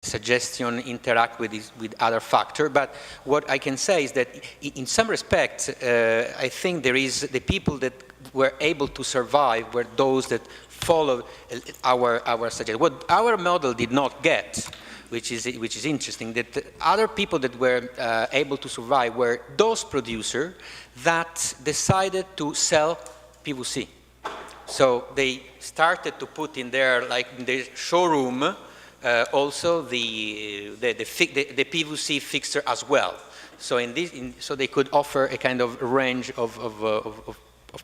suggestion interact with other factors. But what I can say is that in some respects, I think there is the people that were able to survive were those that followed our suggestion. What our model did not get, which is interesting, that other people that were able to survive were those producers that decided to sell PVC. So they started to put in there, like in the showroom, also the PVC fixture as well. So so they could offer a kind of range of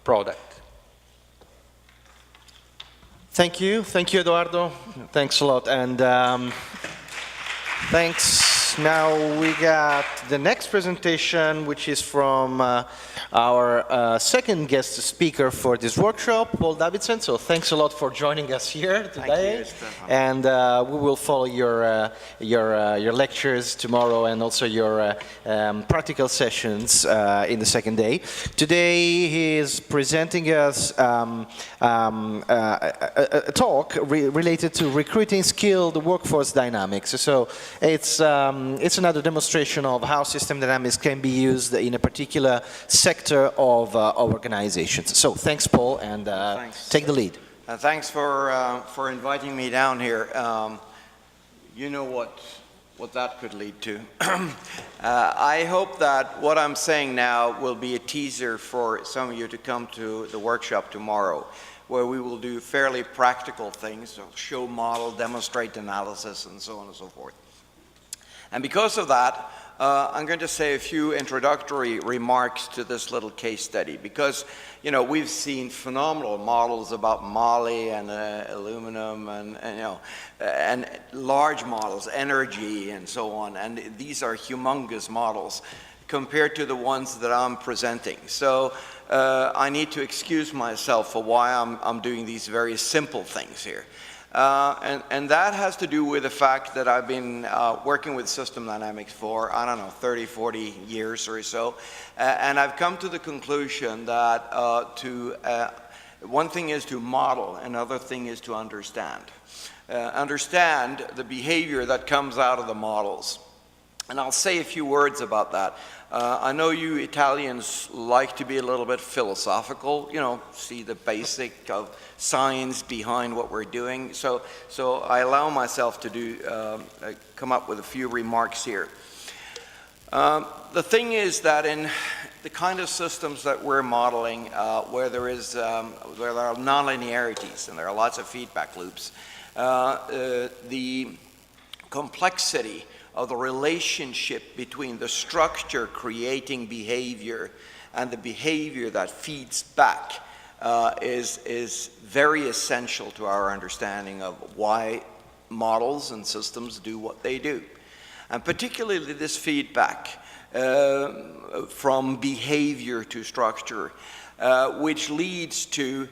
product. Thank you, Eduardo. Thanks a lot, and thanks. Now we got the next presentation, which is from our second guest speaker for this workshop, Paul Davidsen. So thanks a lot for joining us here today. Thank you, and we will follow your lectures tomorrow and also your practical sessions in the second day. Today he is presenting us a talk related to recruiting skilled workforce dynamics. So it's another demonstration of how system dynamics can be used in a particular sector of organizations. So thanks, Paul, and take the lead. Thanks for inviting me down here. You know what that could lead to. I hope that what I'm saying now will be a teaser for some of you to come to the workshop tomorrow, where we will do fairly practical things, so show model, demonstrate analysis, and so on and so forth. And because of that, I'm going to say a few introductory remarks to this little case study, because, you know, we've seen phenomenal models about moly and aluminum and large models, energy and so on, and these are humongous models compared to the ones that I'm presenting. So I need to excuse myself for why I'm doing these very simple things here. And that has to do with the fact that I've been working with system dynamics for, I don't know, 30, 40 years or so. And I've come to the conclusion that one thing is to model, another thing is to understand. Understand the behavior that comes out of the models. And I'll say a few words about that. I know you Italians like to be a little bit philosophical, you know, see the basic of science behind what we're doing. So I allow myself to come up with a few remarks here. The thing is that in the kind of systems that we're modeling, where there are nonlinearities and there are lots of feedback loops, the complexity of the relationship between the structure creating behavior and the behavior that feeds back is very essential to our understanding of why models and systems do what they do. And particularly this feedback from behavior to structure, which leads to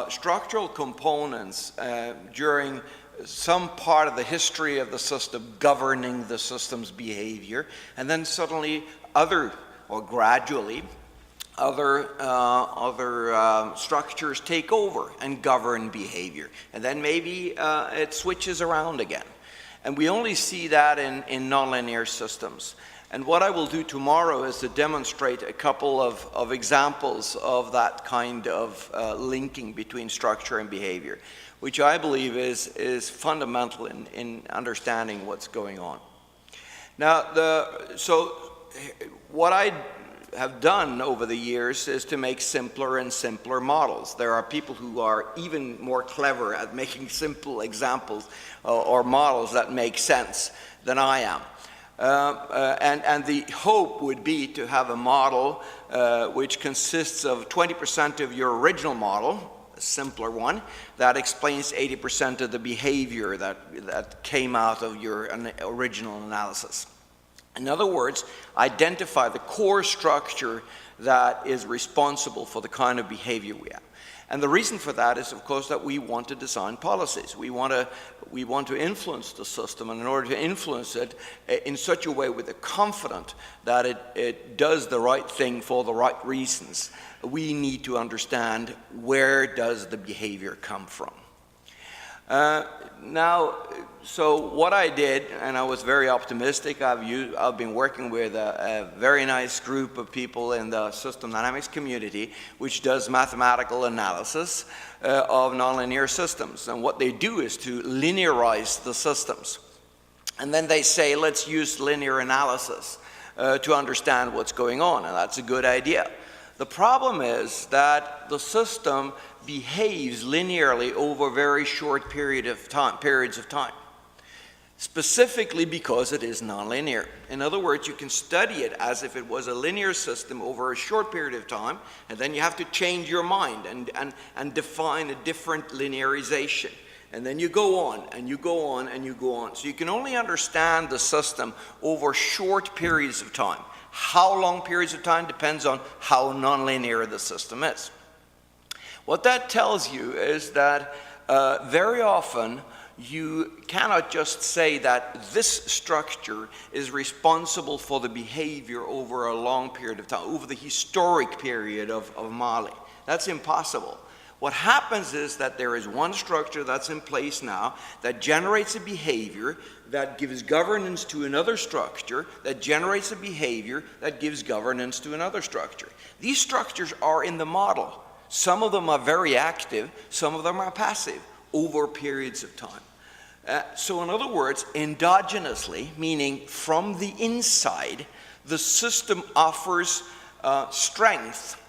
structural components during some part of the history of the system governing the system's behavior, and then suddenly gradually other structures take over and govern behavior, and then maybe it switches around again. And we only see that in nonlinear systems. And what I will do tomorrow is to demonstrate a couple of examples of that kind of linking between structure and behavior, which I believe is fundamental in understanding what's going on. Now, so what I have done over the years is to make simpler and simpler models. There are people who are even more clever at making simple examples or models that make sense than I am. And the hope would be to have a model which consists of 20% of your original model, a simpler one, that explains 80% of the behavior that came out of your original analysis. In other words, identify the core structure that is responsible for the kind of behavior we have. And the reason for that is, of course, that we want to design policies. We want to influence the system, and in order to influence it in such a way with the confidence that it does the right thing for the right reasons, we need to understand where does the behavior come from. Now, so what I did, and I was very optimistic, I've been working with a very nice group of people in the system dynamics community, which does mathematical analysis of nonlinear systems. And what they do is to linearize the systems. And then they say, let's use linear analysis to understand what's going on, and that's a good idea. The problem is that the system behaves linearly over very short periods of time, specifically because it is nonlinear. In other words, you can study it as if it was a linear system over a short period of time, and then you have to change your mind and define a different linearization. And then you go on, and you go on, and you go on. So you can only understand the system over short periods of time. How long periods of time depends on how nonlinear the system is. What that tells you is that very often you cannot just say that this structure is responsible for the behavior over a long period of time, over the historic period of Mali. That's impossible. What happens is that there is one structure that's in place now that generates a behavior that gives governance to another structure that generates a behavior that gives governance to another structure. These structures are in the model. Some of them are very active, some of them are passive over periods of time. So in other words, endogenously, meaning from the inside, the system offers strength,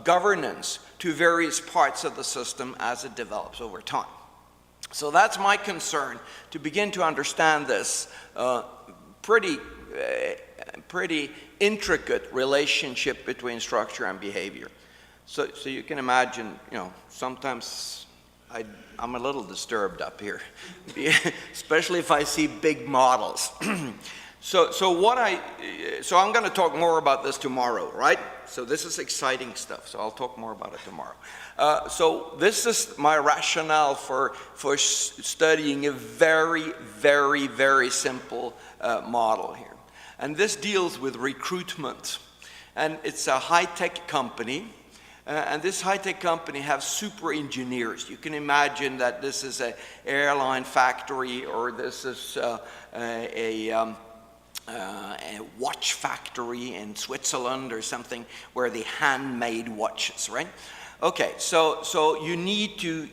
governance to various parts of the system as it develops over time. So that's my concern, to begin to understand this pretty intricate relationship between structure and behavior. So you can imagine, sometimes I'm a little disturbed up here, especially if I see big models. So I'm going to talk more about this tomorrow, right? So this is exciting stuff, so I'll talk more about it tomorrow. So this is my rationale for studying a very, very, very simple model here. And this deals with recruitment. And it's a high-tech company. And this high-tech company has super engineers. You can imagine that this is an airline factory, or this is a watch factory in Switzerland or something, where they handmade watches, right? Okay, so you need to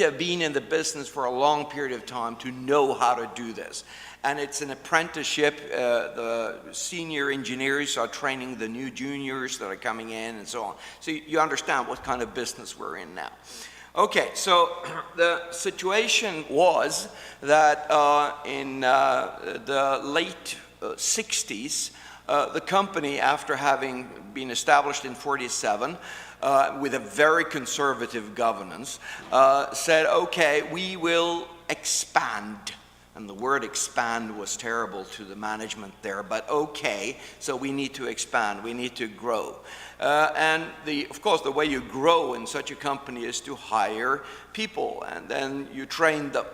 have been in the business for a long period of time to know how to do this. And it's an apprenticeship. The senior engineers are training the new juniors that are coming in and so on. So you understand what kind of business we're in now. Okay, so the situation was that in the late 60s, the company, after having been established in 47, with a very conservative governance, said, okay, we will expand. And the word expand was terrible to the management there, but okay, so we need to expand, we need to grow. And of course, the way you grow in such a company is to hire people, and then you train them.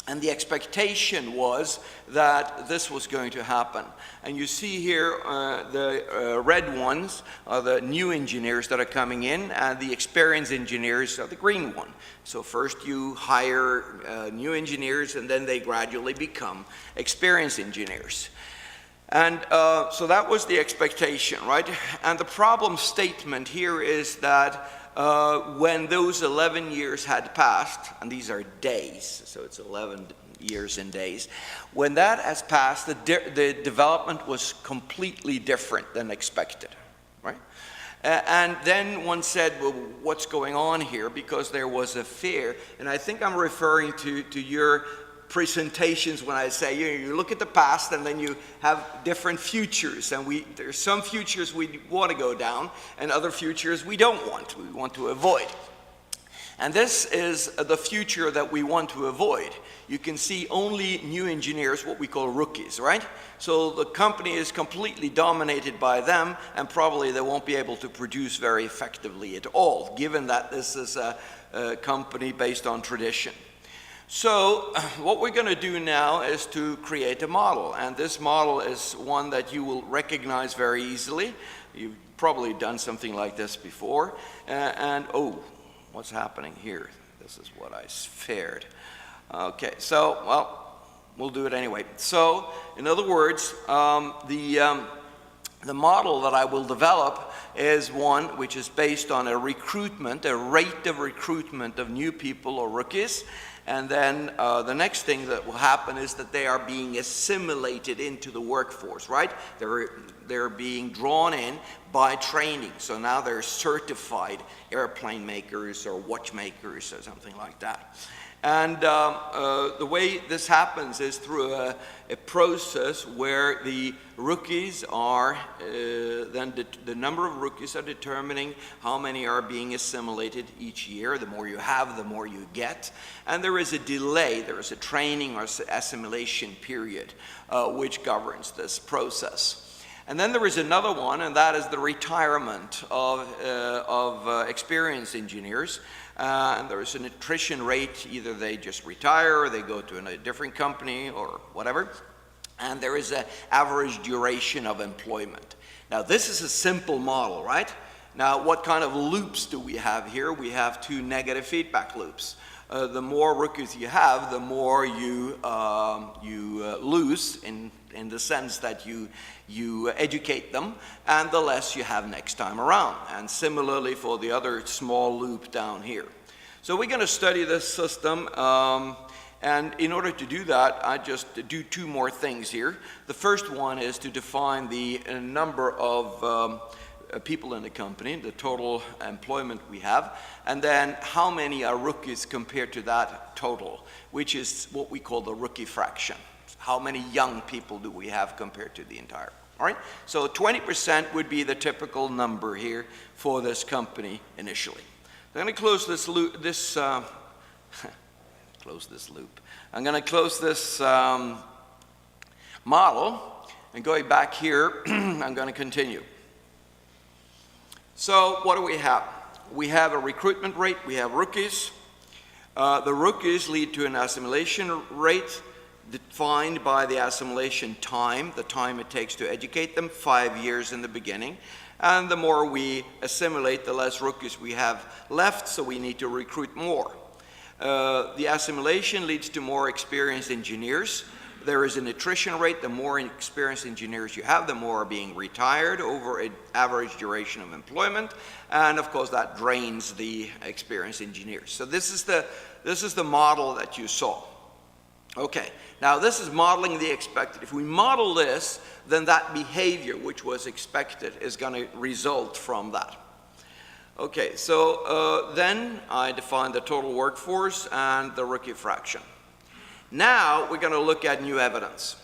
And the expectation was that this was going to happen. And you see here the red ones are the new engineers that are coming in, and the experienced engineers are the green one. So first you hire new engineers, and then they gradually become experienced engineers. And so that was the expectation, right? And the problem statement here is that when those 11 years had passed, and these are days, so it's 11 years in days, when that has passed, the development was completely different than expected, right? And then one said, well, what's going on here? Because there was a fear, and I think I'm referring to your presentations when I say you look at the past and then you have different futures, and there's some futures we want to go down and other futures we want to avoid. And this is the future that we want to avoid. You can see only new engineers, what we call rookies, right? So the company is completely dominated by them, and probably they won't be able to produce very effectively at all, given that this is a company based on tradition. So what we're going to do now is to create a model, and this model is one that you will recognize very easily. You've probably done something like this before, and oh, what's happening here? This is what I feared. Okay, so, well, we'll do it anyway. So, in other words, the model that I will develop is one which is based on a recruitment, a rate of recruitment of new people or rookies. And then the next thing that will happen is that they are being assimilated into the workforce, right? They're being drawn in by training. So now they're certified airplane makers or watchmakers or something like that. And the way this happens is through a process where the rookies are, then the number of rookies are determining how many are being assimilated each year. The more you have, the more you get. And there is a delay, there is a training or assimilation period which governs this process. And then there is another one, and that is the retirement of experienced engineers. And there is an attrition rate, either they just retire or they go to a different company or whatever. And there is an average duration of employment. Now this is a simple model, right? Now what kind of loops do we have here? We have two negative feedback loops. The more rookies you have, the more you lose in the sense that you educate them, and the less you have next time around. And similarly for the other small loop down here. So we're going to study this system, and in order to do that, I just do two more things here. The first one is to define the number of people in the company, the total employment we have, and then how many are rookies compared to that total, which is what we call the rookie fraction. How many young people do we have compared to the entire? All right, so 20% would be the typical number here for this company initially. I'm going to close this loop. Close this loop. I'm going to close this model, and going back here, I'm going to continue. So what do we have? We have a recruitment rate. We have rookies. The rookies lead to an assimilation rate defined by the assimilation time, the time it takes to educate them, 5 years in the beginning. And the more we assimilate, the less rookies we have left, so we need to recruit more. The assimilation leads to more experienced engineers. There is an attrition rate. The more experienced engineers you have, the more are being retired over an average duration of employment. And of course, that drains the experienced engineers. So this is the model that you saw. Okay, now this is modeling the expected. If we model this, then that behavior which was expected is going to result from that. Okay, so then I define the total workforce and the rookie fraction. Now we're going to look at new evidence.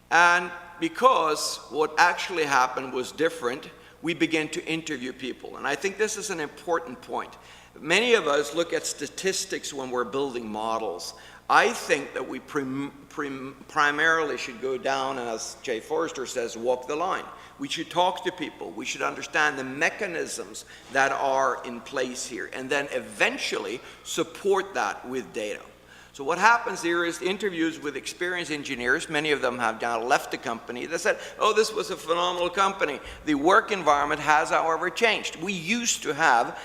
And because what actually happened was different, we begin to interview people. And I think this is an important point. Many of us look at statistics when we're building models. I think that we primarily should go down, and as Jay Forrester says, walk the line. We should talk to people. We should understand the mechanisms that are in place here, and then eventually support that with data. So what happens here is interviews with experienced engineers. Many of them have now left the company. They said, oh, this was a phenomenal company. The work environment has, however, changed. We used to have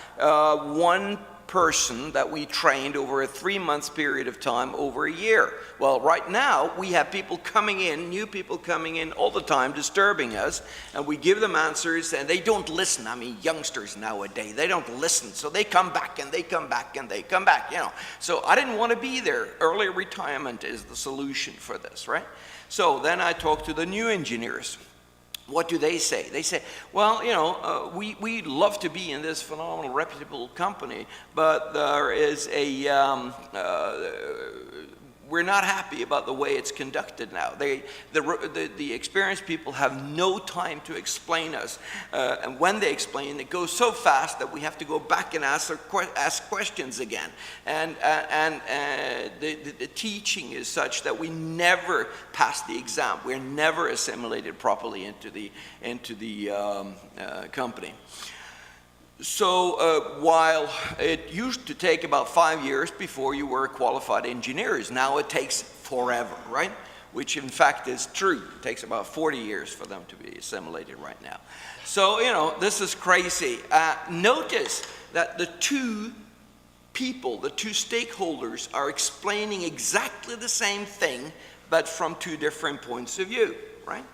one person that we trained over a 3-month period of time over a year. Well, right now, we have people coming in, new people coming in all the time, disturbing us, and we give them answers, and they don't listen. I mean, youngsters nowadays, they don't listen, so they come back, and they come back, and they come back, you know. So I didn't want to be there. Early retirement is the solution for this, right? So then I talked to the new engineers. What do they say? They say, well, you know, we'd love to be in this phenomenal, reputable company, but there is we're not happy about the way it's conducted now. The experienced people have no time to explain us. And when they explain, it goes so fast that we have to go back and ask questions again. And the teaching is such that we never pass the exam. We're never assimilated properly into the company. So while it used to take about 5 years before you were qualified engineers, now it takes forever, right? Which in fact is true. It takes about 40 years for them to be assimilated right now. So, you know, this is crazy. Notice that the two people, the two stakeholders, are explaining exactly the same thing, but from two different points of view, right?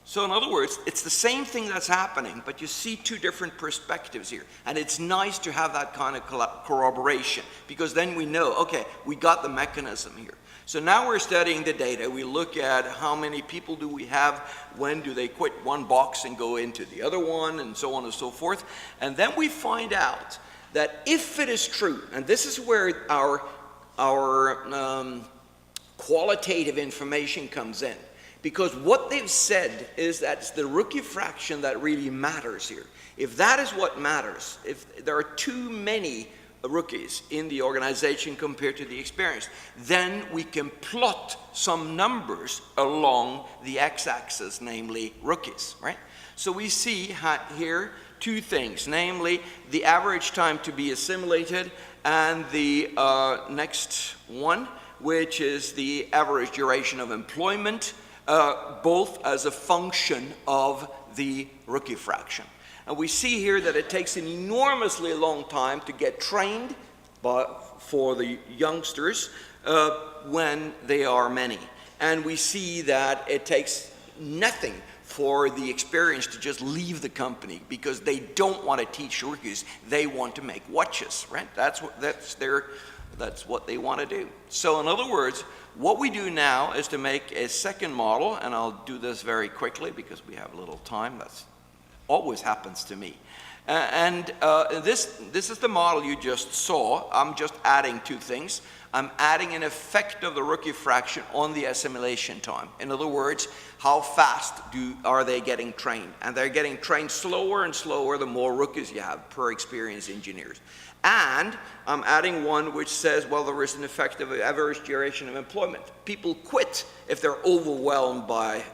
So in other words, it's the same thing that's happening, but you see two different perspectives here. And it's nice to have that kind of corroboration, because then we know, okay, we got the mechanism here. So now we're studying the data. We look at how many people do we have, when do they quit one box and go into the other one, and so on and so forth. And then we find out that if it is true, and this is where our qualitative information comes in, because what they've said is that it's the rookie fraction that really matters here. If that is what matters, if there are too many rookies in the organization compared to the experienced, then we can plot some numbers along the x-axis, namely rookies, right? So we see here two things, namely the average time to be assimilated and the next one, which is the average duration of employment, both as a function of the rookie fraction. And we see here that it takes an enormously long time to get trained for the youngsters when they are many. And we see that it takes nothing for the experienced to just leave the company because they don't want to teach rookies. They want to make watches, right? That's what they want to do. So in other words, what we do now is to make a second model, and I'll do this very quickly because we have a little time. That's always happens to me. This is the model you just saw. I'm just adding two things. I'm adding an effect of the rookie fraction on the assimilation time. In other words, how fast are they getting trained? And they're getting trained slower and slower the more rookies you have per experienced engineers. And I'm adding one which says, well, there is an effect of average duration of employment. People quit if they're overwhelmed by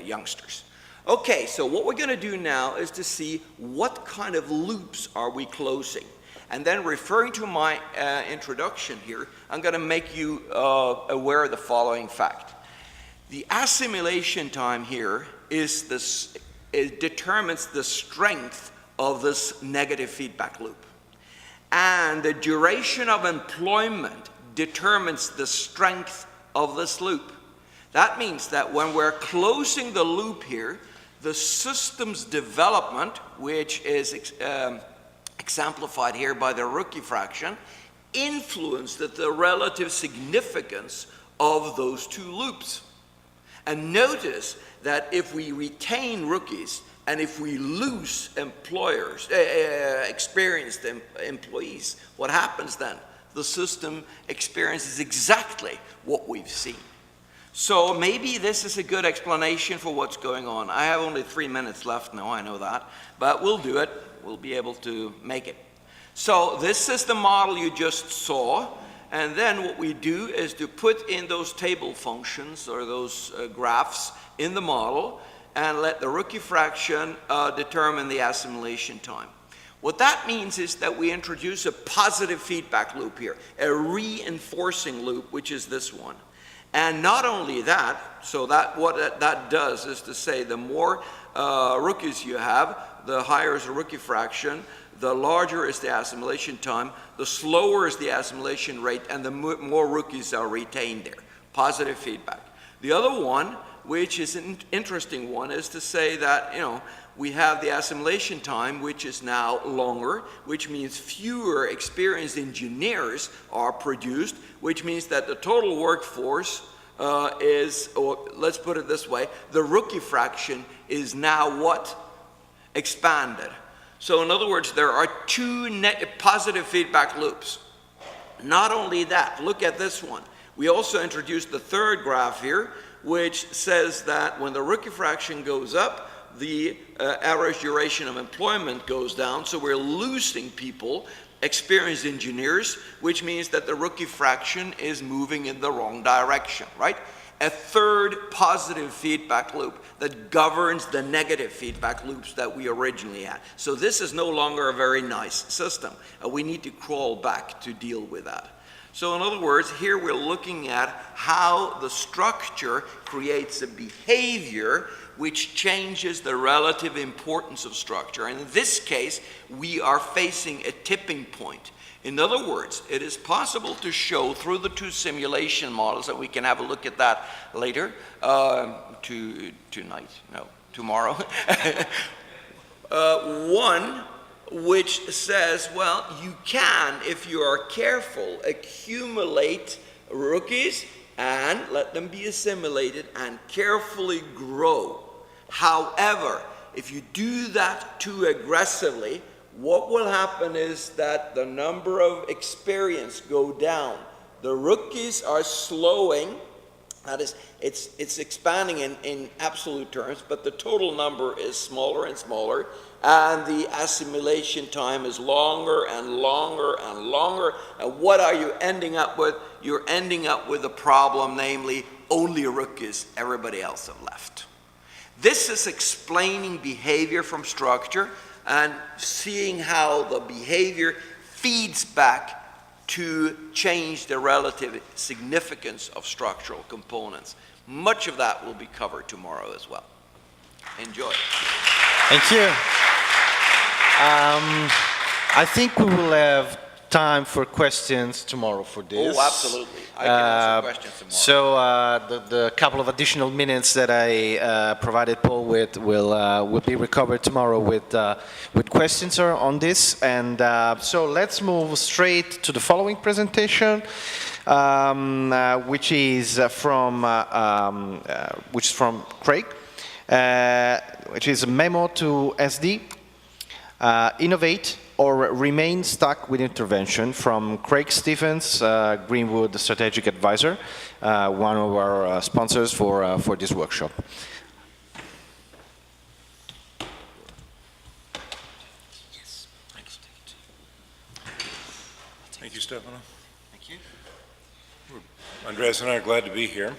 youngsters. Okay, so what we're going to do now is to see what kind of loops are we closing. And then referring to my introduction here, I'm going to make you aware of the following fact. The assimilation time here is this, it determines the strength of this negative feedback loop. And the duration of employment determines the strength of this loop. That means that when we're closing the loop here, the system's development, which is exemplified here by the rookie fraction, influenced the relative significance of those two loops. And notice that if we retain rookies and if we lose experienced employees, what happens then? The system experiences exactly what we've seen. So maybe this is a good explanation for what's going on. I have only 3 minutes left now, I know that, but we'll do it. We'll be able to make it. So this is the model you just saw, and then what we do is to put in those table functions or those graphs in the model and let the rookie fraction determine the assimilation time. What that means is that we introduce a positive feedback loop here, a reinforcing loop, which is this one. And not only that, so that what that does is to say the more rookies you have, the higher is the rookie fraction, the larger is the assimilation time, the slower is the assimilation rate, and the more rookies are retained there. Positive feedback. The other one, which is an interesting one, is to say that, we have the assimilation time, which is now longer, which means fewer experienced engineers are produced, which means that the total workforce is, or let's put it this way, the rookie fraction is now what? Expanded. So in other words, there are two positive feedback loops. Not only that, look at this one. We also introduced the third graph here, which says that when the rookie fraction goes up, the average duration of employment goes down, so we're losing people, experienced engineers, which means that the rookie fraction is moving in the wrong direction, right? A third positive feedback loop that governs the negative feedback loops that we originally had. So this is no longer a very nice system. We need to crawl back to deal with that. So in other words, here we're looking at how the structure creates a behavior which changes the relative importance of structure. And in this case, we are facing a tipping point. In other words, it is possible to show through the two simulation models, and we can have a look at that later, tomorrow. One which says, well, you can, if you are careful, accumulate rookies and let them be assimilated and carefully grow. However, if you do that too aggressively, what will happen is that the number of experience go down. The rookies are slowing. That is, it's expanding in absolute terms, but the total number is smaller and smaller, and the assimilation time is longer and longer and longer. And what are you ending up with? You're ending up with a problem, namely, only rookies, everybody else have left. This is explaining behavior from structure and seeing how the behavior feeds back to change the relative significance of structural components. Much of that will be covered tomorrow as well. Enjoy. Thank you. I think we will have time for questions tomorrow for this. Oh, absolutely. I can answer questions tomorrow. So the couple of additional minutes that I provided Paul with will be recovered tomorrow with questions on this. And so let's move straight to the following presentation, which is from Craig, which is a memo to SD, Innovate or Remain Stuck with Intervention, from Craig Stephens, Greenwood Strategic Advisor, one of our sponsors for this workshop. Yes, thanks. Thank you, Stefano. Thank you. Andreas and I are glad to be here.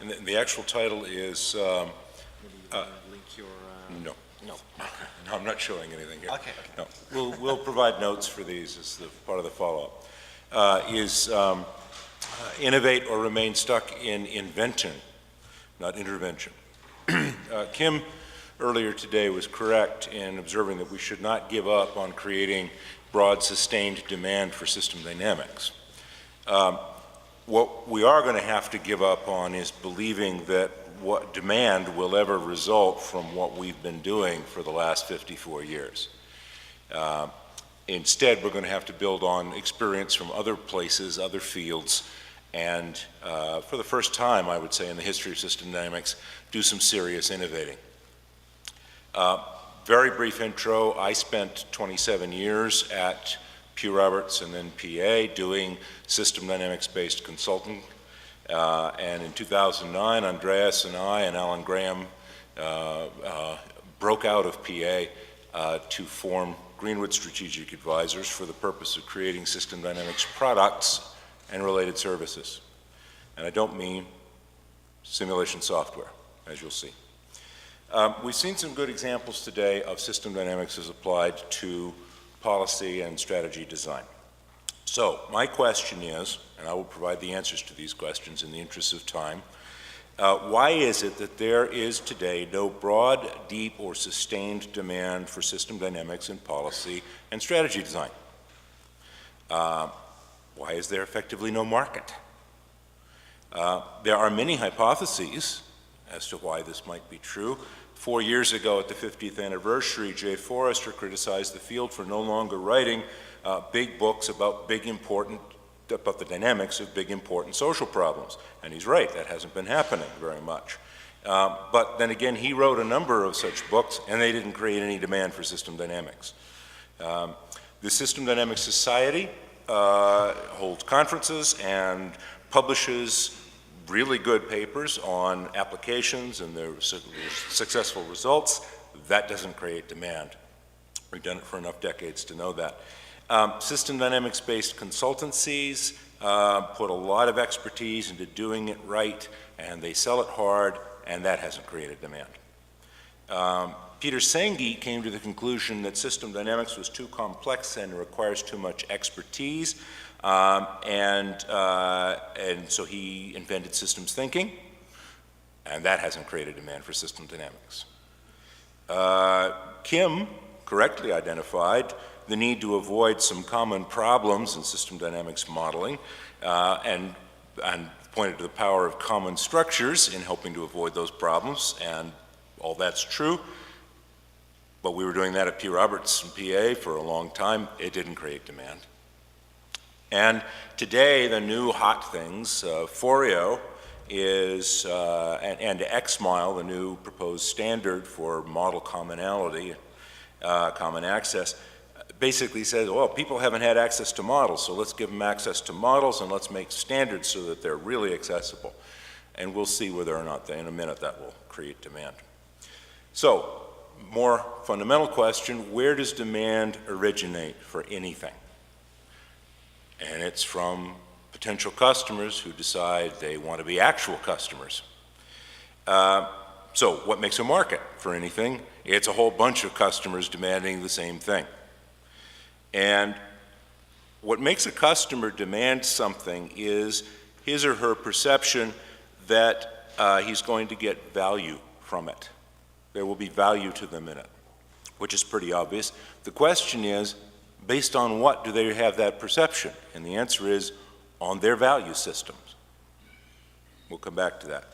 And the actual title is... link your... No. No. No, I'm not showing anything here. Okay. No, we'll provide notes for these as part of the follow-up. Innovate or remain stuck in invention, not intervention. Kim earlier today was correct in observing that we should not give up on creating broad sustained demand for system dynamics. What we are going to have to give up on is believing that what demand will ever result from what we've been doing for the last 54 years. Instead, we're going to have to build on experience from other places, other fields, and for the first time, I would say, in the history of system dynamics, do some serious innovating. Very brief intro. I spent 27 years at Pew Roberts and then PA doing system dynamics-based consulting. And in 2009, Andreas and I and Alan Graham broke out of PA to form Greenwood Strategic Advisors for the purpose of creating system dynamics products and related services. And I don't mean simulation software, as you'll see. We've seen some good examples today of system dynamics as applied to policy and strategy design. So my question is, and I will provide the answers to these questions in the interest of time, why is it that there is today no broad, deep, or sustained demand for system dynamics in policy and strategy design? Why is there effectively no market? There are many hypotheses as to why this might be true. 4 years ago at the 50th anniversary, Jay Forrester criticized the field for no longer writing big books about the dynamics of big important social problems. And he's right, that hasn't been happening very much. But then again, he wrote a number of such books and they didn't create any demand for system dynamics. The System Dynamics Society holds conferences and publishes really good papers on applications and their successful results. That doesn't create demand. We've done it for enough decades to know that. System dynamics-based consultancies put a lot of expertise into doing it right, and they sell it hard, and that hasn't created demand. Peter Senge came to the conclusion that system dynamics was too complex and requires too much expertise, and so he invented systems thinking, and that hasn't created demand for system dynamics. Kim correctly identified the need to avoid some common problems in system dynamics modeling, and pointed to the power of common structures in helping to avoid those problems, and all that's true. But we were doing that at P. Roberts and PA for a long time. It didn't create demand. And today, the new hot things, Foreo is, and XMile, the new proposed standard for model commonality, common access, basically says, well, people haven't had access to models, so let's give them access to models and let's make standards so that they're really accessible. And we'll see whether or not in a minute that will create demand. So, more fundamental question, where does demand originate for anything? And it's from potential customers who decide they want to be actual customers. So what makes a market for anything? It's a whole bunch of customers demanding the same thing. And what makes a customer demand something is his or her perception that he's going to get value from it. There will be value to them in it, which is pretty obvious. The question is, based on what do they have that perception? And the answer is, on their value systems. We'll come back to that.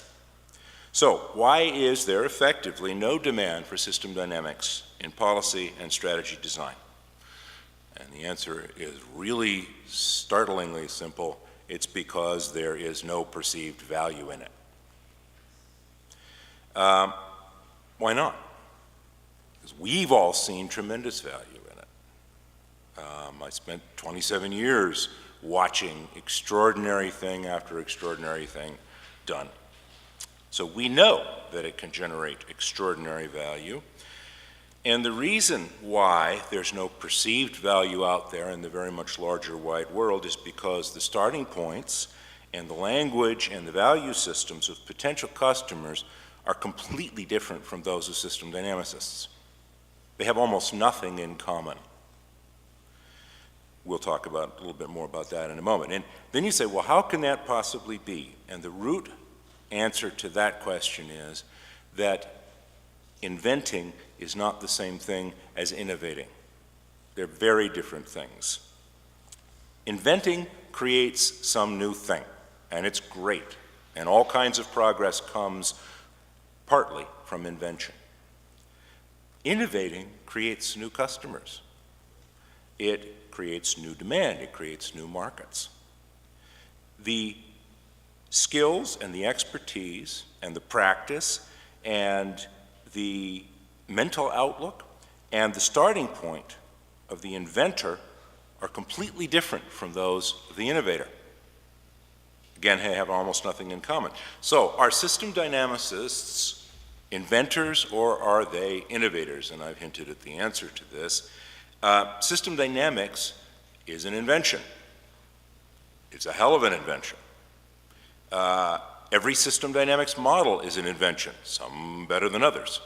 So, why is there effectively no demand for system dynamics in policy and strategy design? And the answer is really startlingly simple. It's because there is no perceived value in it. Why not? Because we've all seen tremendous value in it. I spent 27 years watching extraordinary thing after extraordinary thing done. So we know that it can generate extraordinary value. And the reason why there's no perceived value out there in the very much larger wide world is because the starting points and the language and the value systems of potential customers are completely different from those of system dynamicists. They have almost nothing in common. We'll talk about a little bit more about that in a moment. And then you say, well, how can that possibly be? And the root answer to that question is that inventing is not the same thing as innovating. They're very different things. Inventing creates some new thing, and it's great. And all kinds of progress comes partly from invention. Innovating creates new customers. It creates new demand. It creates new markets. The skills and the expertise and the practice and the mental outlook and the starting point of the inventor are completely different from those of the innovator. Again, they have almost nothing in common. So, are system dynamicists inventors or are they innovators? And I've hinted at the answer to this. System dynamics is an invention. It's a hell of an invention. Every system dynamics model is an invention, some better than others.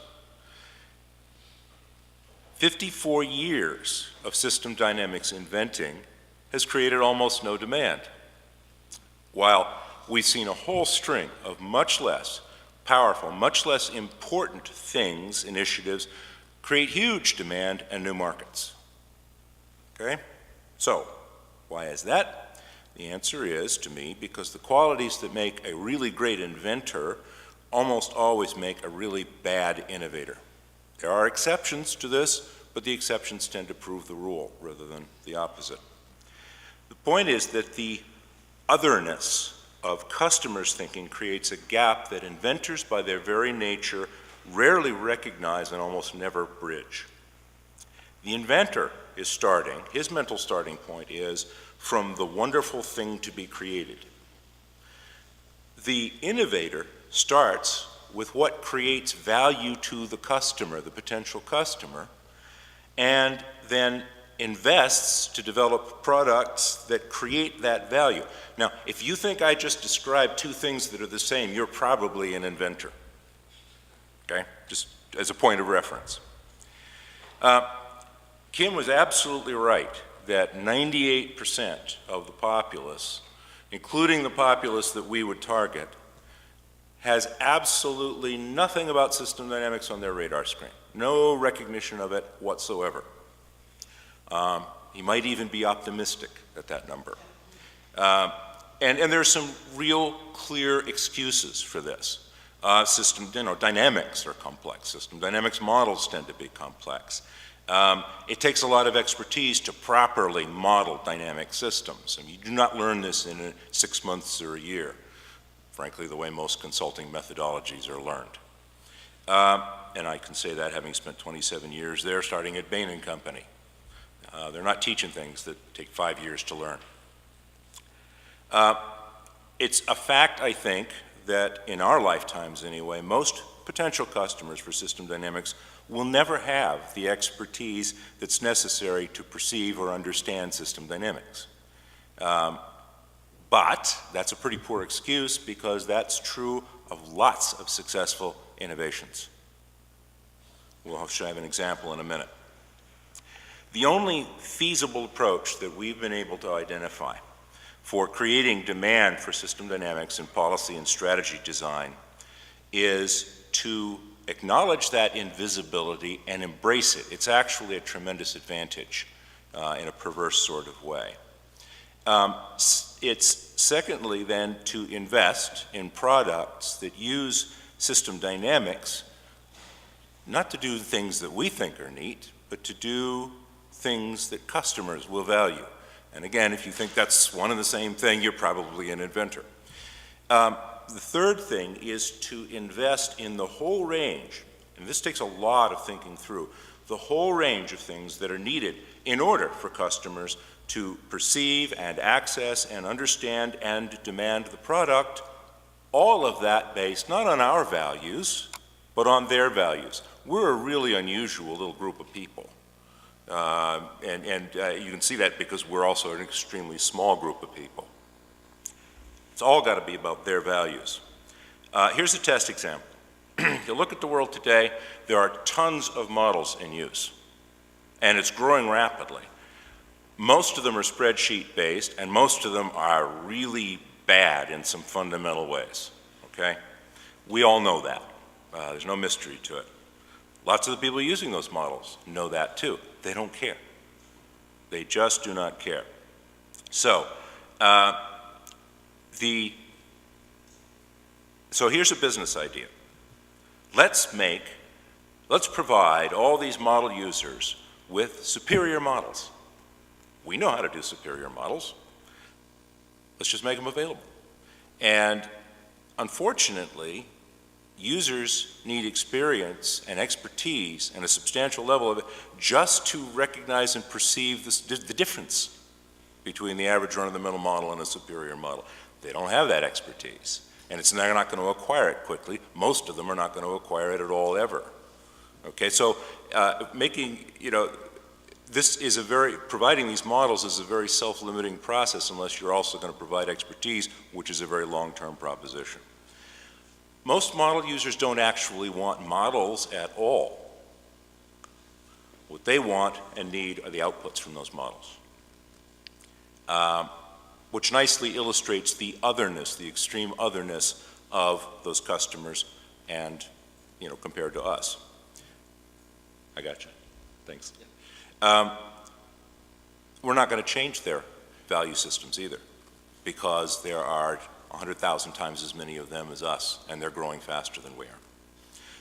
54 years of system dynamics inventing has created almost no demand, while we've seen a whole string of much less powerful, much less important things, initiatives, create huge demand and new markets. Okay? So, why is that? The answer is, to me, because the qualities that make a really great inventor almost always make a really bad innovator. There are exceptions to this, but the exceptions tend to prove the rule rather than the opposite. The point is that the otherness of customers' thinking creates a gap that inventors, by their very nature, rarely recognize and almost never bridge. The inventor is starting, his mental starting point is from the wonderful thing to be created. The innovator starts with what creates value to the customer, the potential customer, and then invests to develop products that create that value. Now, if you think I just described two things that are the same, you're probably an inventor. Okay? Just as a point of reference. Kim was absolutely right that 98% of the populace, including the populace that we would target, has absolutely nothing about system dynamics on their radar screen. No recognition of it whatsoever. He might even be optimistic at that number. And there are some real clear excuses for this. Dynamics are complex. System dynamics models tend to be complex. It takes a lot of expertise to properly model dynamic systems. And you do not learn this in 6 months or a year, frankly, the way most consulting methodologies are learned. And I can say that having spent 27 years there, starting at Bain & Company. They're not teaching things that take 5 years to learn. It's a fact, I think, that in our lifetimes anyway, most potential customers for system dynamics will never have the expertise that's necessary to perceive or understand system dynamics. But that's a pretty poor excuse because that's true of lots of successful innovations. We'll show you an example in a minute. The only feasible approach that we've been able to identify for creating demand for system dynamics in policy and strategy design is to acknowledge that invisibility and embrace it. It's actually a tremendous advantage in a perverse sort of way. It's secondly then to invest in products that use system dynamics not to do things that we think are neat, but to do things that customers will value. And again, if you think that's one and the same thing, you're probably an inventor. The third thing is to invest in the whole range, and this takes a lot of thinking through, the whole range of things that are needed in order for customers to perceive and access and understand and demand the product, all of that based not on our values, but on their values. We're a really unusual little group of people. You can see that because we're also an extremely small group of people. It's all got to be about their values. Here's a test example. If you look at the world today, there are tons of models in use, and it's growing rapidly. Most of them are spreadsheet-based, and most of them are really bad in some fundamental ways, okay? We all know that. There's no mystery to it. Lots of the people using those models know that too. They don't care. They just do not care. So, so here's a business idea. Let's provide all these model users with superior models. We know how to do superior models. Let's just make them available. And unfortunately, users need experience and expertise and a substantial level of it just to recognize and perceive the difference between the average run-of-the-mill model and a superior model. They don't have that expertise, and they're not going to acquire it quickly. Most of them are not going to acquire it at all ever. Okay, so providing these models is a very self-limiting process unless you're also going to provide expertise, which is a very long-term proposition. Most model users don't actually want models at all. What they want and need are the outputs from those models, which nicely illustrates the otherness, the extreme otherness of those customers and, compared to us. I got you. Thanks. We're not going to change their value systems either, because there are 100,000 times as many of them as us, and they're growing faster than we are.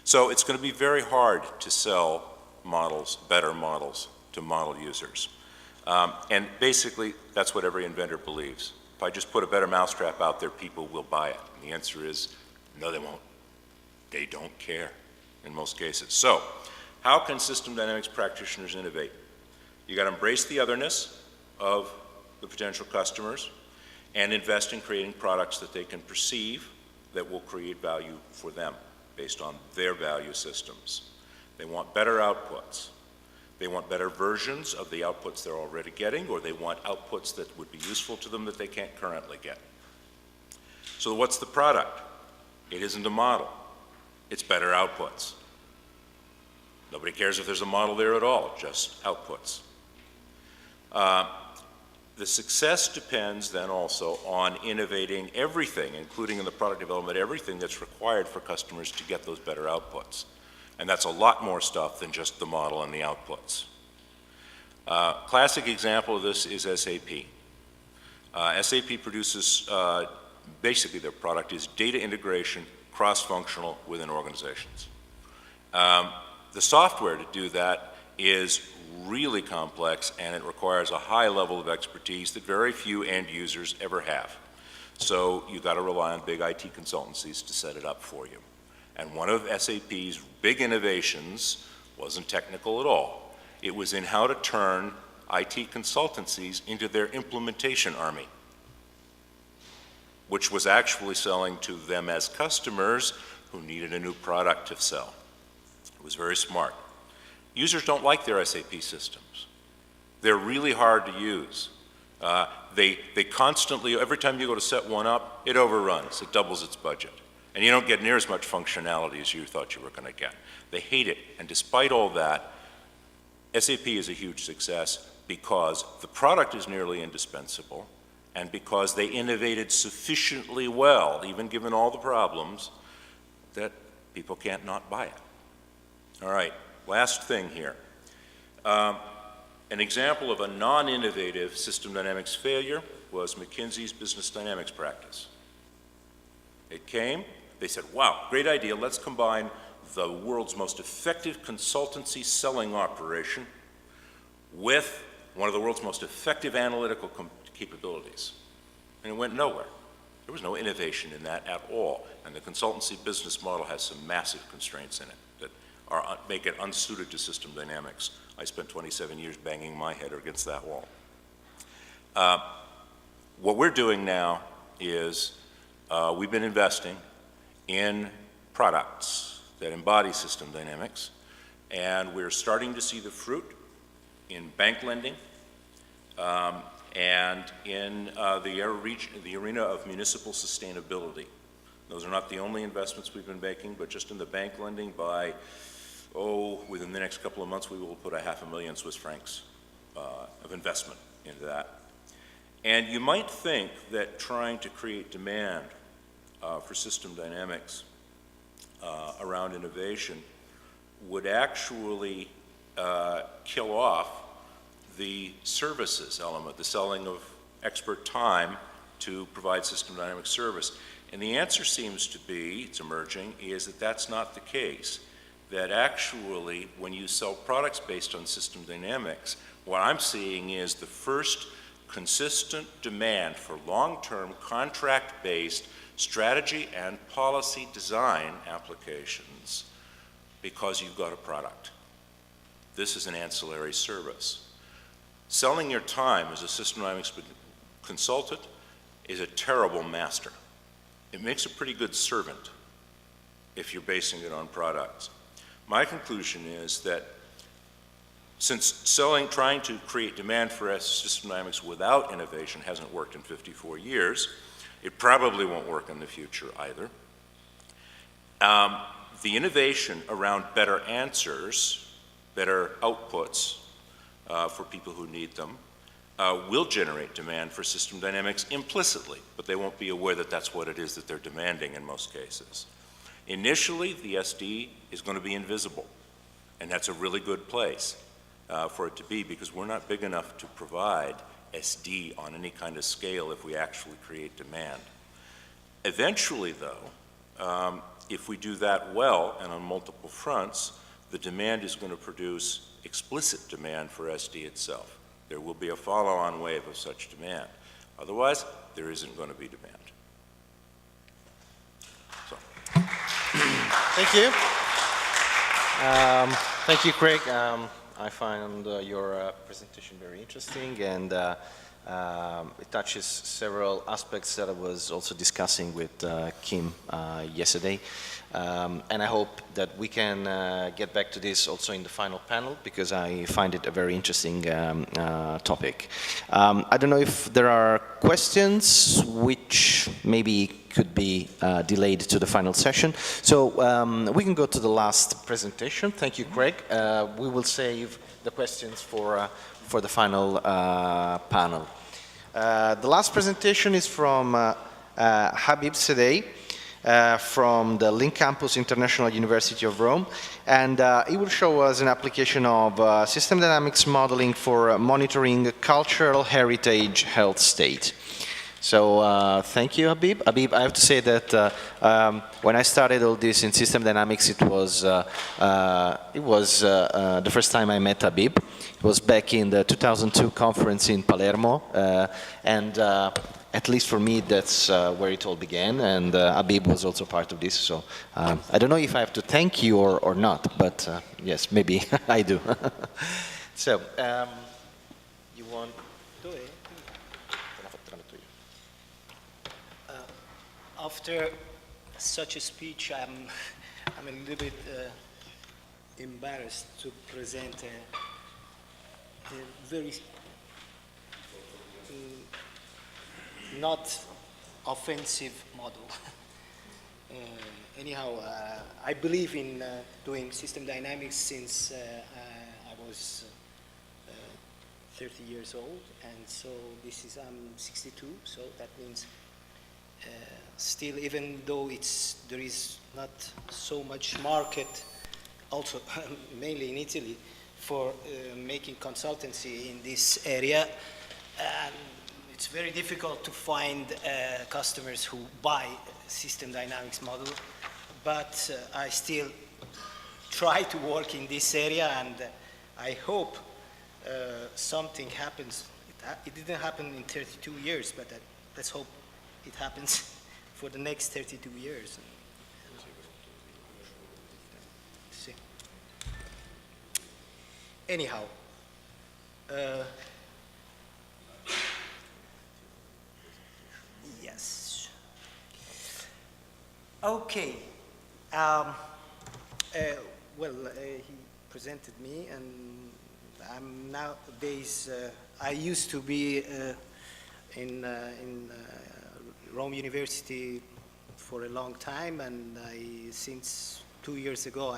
So it's going to be very hard to sell models, better models, to model users. And basically, that's what every inventor believes. If I just put a better mousetrap out there, people will buy it. And the answer is, no, they won't. They don't care in most cases. So, how can system dynamics practitioners innovate? You got to embrace the otherness of the potential customers and invest in creating products that they can perceive that will create value for them based on their value systems. They want better outputs. They want better versions of the outputs they're already getting, or they want outputs that would be useful to them that they can't currently get. So what's the product? It isn't a model. It's better outputs. Nobody cares if there's a model there at all, just outputs. The success depends then also on innovating everything, including in the product development, everything that's required for customers to get those better outputs. And that's a lot more stuff than just the model and the outputs. Classic example of this is SAP. SAP produces, basically their product is data integration, cross-functional within organizations. The software to do that is really complex, and it requires a high level of expertise that very few end users ever have. So you've got to rely on big IT consultancies to set it up for you. And one of SAP's big innovations wasn't technical at all. It was in how to turn IT consultancies into their implementation army, which was actually selling to them as customers who needed a new product to sell. It was very smart. Users don't like their SAP systems. They're really hard to use. They constantly, every time you go to set one up, it overruns, it doubles its budget. And you don't get near as much functionality as you thought you were going to get. They hate it, and despite all that, SAP is a huge success because the product is nearly indispensable, and because they innovated sufficiently well, even given all the problems, that people can't not buy it. All right, last thing here. An example of a non-innovative system dynamics failure was McKinsey's business dynamics practice. It came, they said, wow, great idea, let's combine the world's most effective consultancy selling operation with one of the world's most effective analytical capabilities. And it went nowhere. There was no innovation in that at all. And the consultancy business model has some massive constraints in it that make it unsuited to system dynamics. I spent 27 years banging my head against that wall. What we're doing now is we've been investing in products that embody system dynamics, and we're starting to see the fruit in bank lending and in the arena of municipal sustainability. Those are not the only investments we've been making, but just in the bank lending within the next couple of months, we will put $500,000 Swiss francs of investment into that. And you might think that trying to create demand for system dynamics around innovation would actually kill off the services element, the selling of expert time to provide system dynamic service. And the answer seems to be, it's emerging, is that that's not the case. That actually, when you sell products based on system dynamics, what I'm seeing is the first consistent demand for long-term contract-based strategy and policy design applications because you've got a product. This is an ancillary service. Selling your time as a system dynamics consultant is a terrible master. It makes a pretty good servant if you're basing it on products. My conclusion is that since trying to create demand for system dynamics without innovation hasn't worked in 54 years, it probably won't work in the future either. The innovation around better answers, better outputs for people who need them, will generate demand for system dynamics implicitly, but they won't be aware that that's what it is that they're demanding in most cases. Initially, the SD is going to be invisible, and that's a really good place for it to be, because we're not big enough to provide SD on any kind of scale if we actually create demand. Eventually, though, if we do that well and on multiple fronts, the demand is going to produce explicit demand for SD itself. There will be a follow-on wave of such demand. Otherwise, there isn't going to be demand. So. Thank you. Thank you, Craig. I find your presentation very interesting, and it touches several aspects that I was also discussing with Kim yesterday. And I hope that we can get back to this also in the final panel, because I find it a very interesting topic. I don't know if there are questions which maybe could be delayed to the final session. So we can go to the last presentation. Thank you, Craig. We will save the questions for the final panel. The last presentation is from Habib Sedehi. from the Link Campus International University of Rome, and he will show us an application of system dynamics modeling for monitoring cultural heritage health state. So thank you, Habib. Habib, I have to say that when I started all this in system dynamics, it was the first time I met Habib. It was back in the 2002 conference in Palermo, and at least for me, that's where it all began, and Habib was also part of this. So I don't know if I have to thank you or not, but yes, maybe I do. So you want? After such a speech, I'm a little bit embarrassed to present a very not offensive model. Anyhow, I believe in doing system dynamics since I was 30 years old, and so I'm 62, so that means still, even though there is not so much market, also mainly in Italy, for making consultancy in this area, it's very difficult to find customers who buy system dynamics model, but I still try to work in this area, and I hope something happens. It didn't happen in 32 years, but let's hope it happens for the next 32 years. See. Anyhow, yes. Okay. Well, he presented me, and I'm nowadays. I used to be in Rome University for a long time, and since 2 years ago,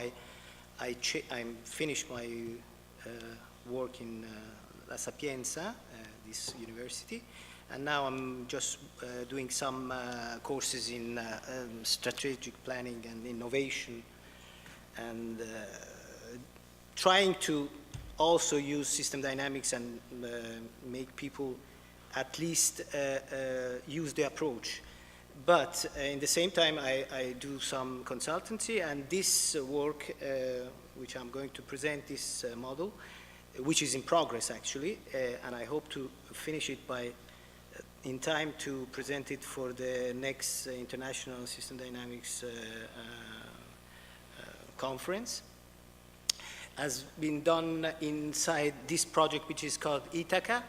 I finished my work in La Sapienza, this university, and now I'm just doing some courses in strategic planning and innovation, and trying to also use system dynamics and make people at least use the approach. But in the same time, I do some consultancy, and this work, which I'm going to present, this model, which is in progress actually, and I hope to finish it in time to present it for the next International System Dynamics conference, has been done inside this project, which is called Ithaca.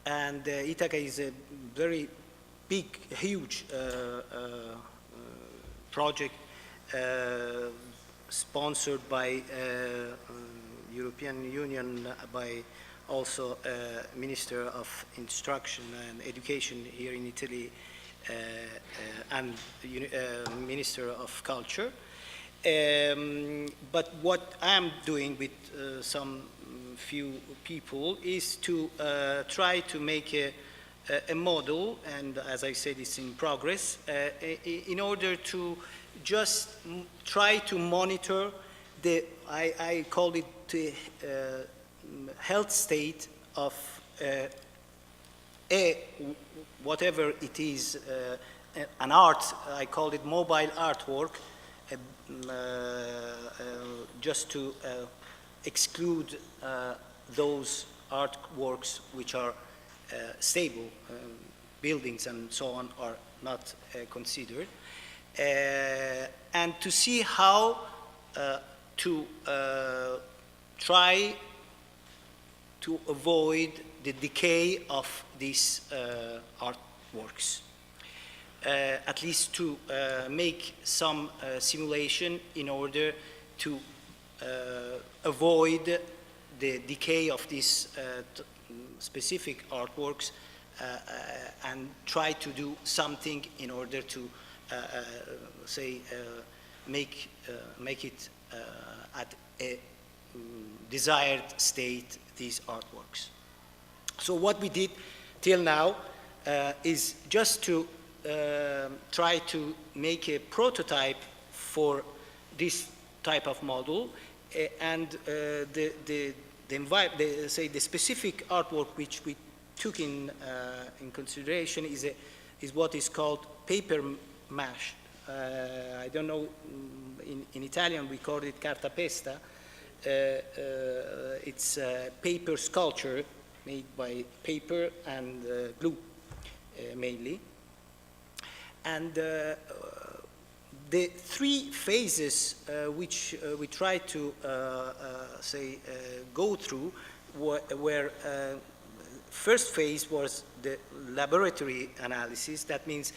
And Ithaca is a very big, huge project sponsored by European Union, by also Minister of Instruction and Education here in Italy, and Minister of Culture. But what I'm doing with some few people is to try to make a model, and as I said, it's in progress, in order to just try to monitor I call it the health state of whatever it is, an art, I call it mobile artwork, just to exclude those artworks which are stable, buildings and so on are not considered, and to see how to try to avoid the decay of these artworks. At least to make some simulation in order to avoid the decay of these specific artworks and try to do something in order to say make it at a desired state, these artworks. So what we did till now is just to try to make a prototype for this type of model, and the specific artwork which we took in consideration is what is called paper mache. I don't know, in Italian we call it cartapesta. It's a paper sculpture made by paper and glue, mainly. And the three phases which we try to go through were first phase was the laboratory analysis. That means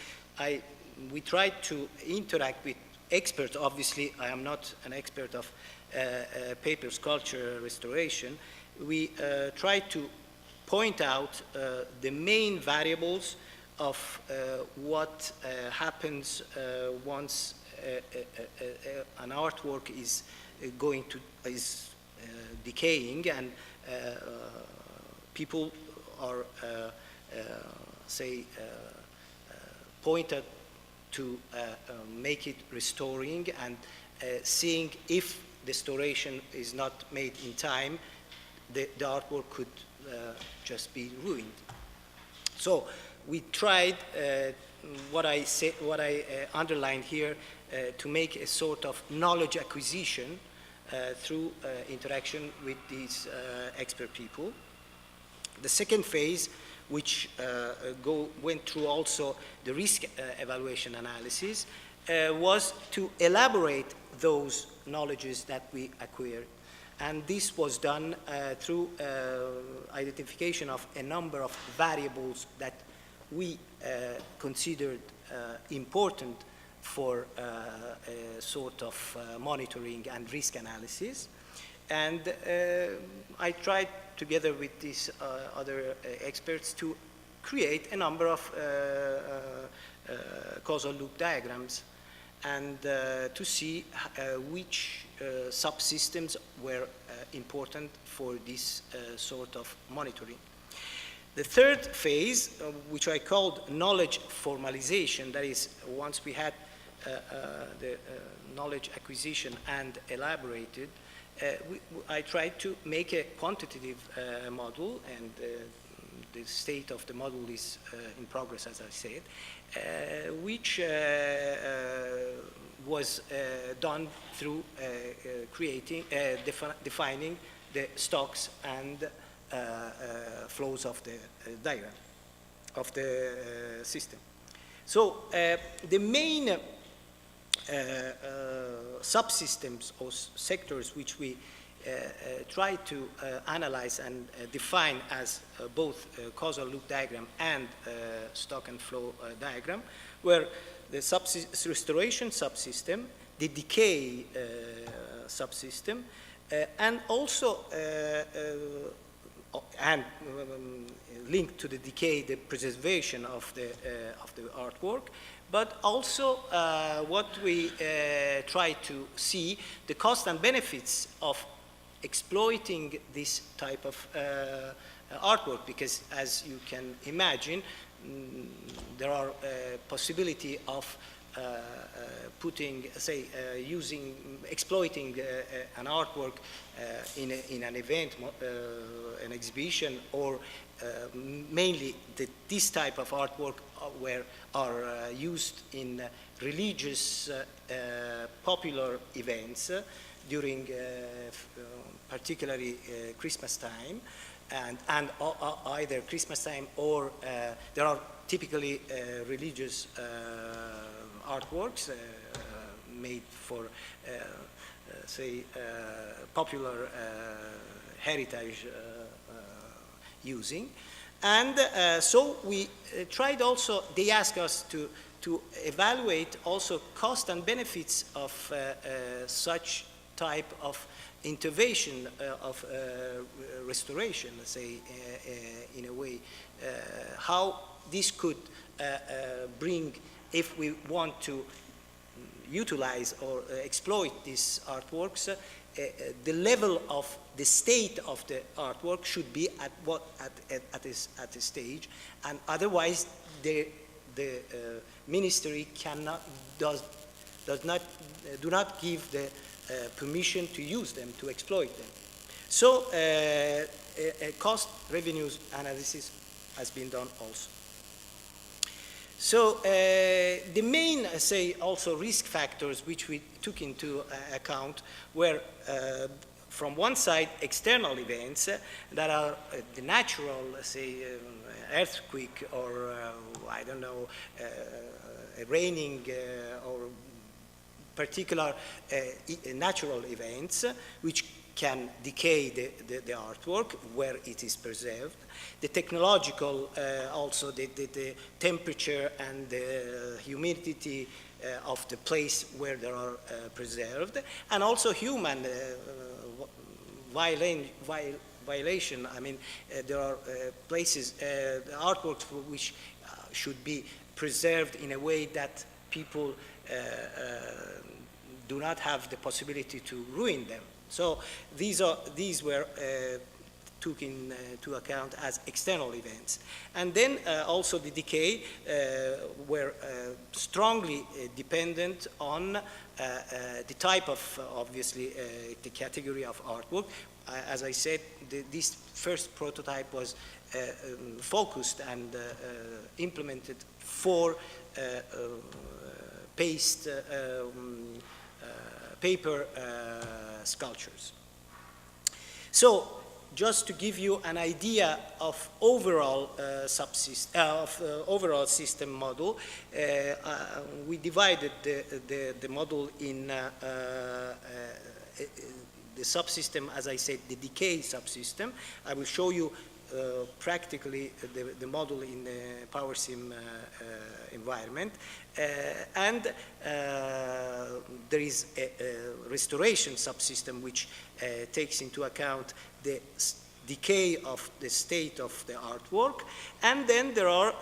we tried to interact with experts. Obviously, I am not an expert of paper sculpture restoration. We tried to point out the main variables of what happens once an artwork is decaying, and people are pointed to make it restoring, and seeing if restoration is not made in time, the artwork could just be ruined. So we tried what I underlined here to make a sort of knowledge acquisition through interaction with these expert people. The second phase, which went through also the risk evaluation analysis, was to elaborate those knowledges that we acquired. And this was done through identification of a number of variables that we considered important for a sort of monitoring and risk analysis. And I tried, together with these other experts, to create a number of causal loop diagrams, and to see which subsystems were important for this sort of monitoring. The third phase, which I called knowledge formalization, that is, once we had the knowledge acquisition and elaborated, I tried to make a quantitative model, and the state of the model is in progress, as I said, which was done through defining the stocks and flows of the diagram of the system. So the main subsystems or sectors which we try to analyze and define as both causal loop diagram and stock and flow diagram were the restoration subsystem, the decay subsystem, and also linked to the decay, the preservation of the artwork, but also what we try to see, the cost and benefits of exploiting this type of artwork, because as you can imagine, there are possibility of exploiting an artwork in an event, an exhibition, or mainly this type of artwork are used in religious popular events during particularly Christmas time, and either Christmas time or there are typically religious artworks made for, popular heritage using. And so we tried also, they asked us to evaluate also cost and benefits of such type of intervention of restoration, let's say, in a way, how this could bring, if we want to utilize or exploit these artworks, the level of the state of the artwork should be at this stage, and otherwise the the ministry do not give the permission to use them, to exploit them. So a cost revenues analysis has been done also. So the main, say, also risk factors which we took into account were, from one side, external events that are the natural, say, earthquake or, I don't know, raining or particular natural events which can decay the artwork where it is preserved. The technological, also the temperature and the humidity of the place where they are preserved, and also human violation. I mean, there are places, artworks which should be preserved in a way that people do not have the possibility to ruin them. So these were took into account as external events. And then also the decay were strongly dependent on the type of, obviously, the category of artwork. As I said, this first prototype was focused and implemented for paper sculptures. So, just to give you an idea of overall overall system model, we divided the model in the subsystem, as I said, the decay subsystem. I will show you practically the model in the PowerSim environment. And there is a restoration subsystem which takes into account the decay of the state of the artwork. And then there are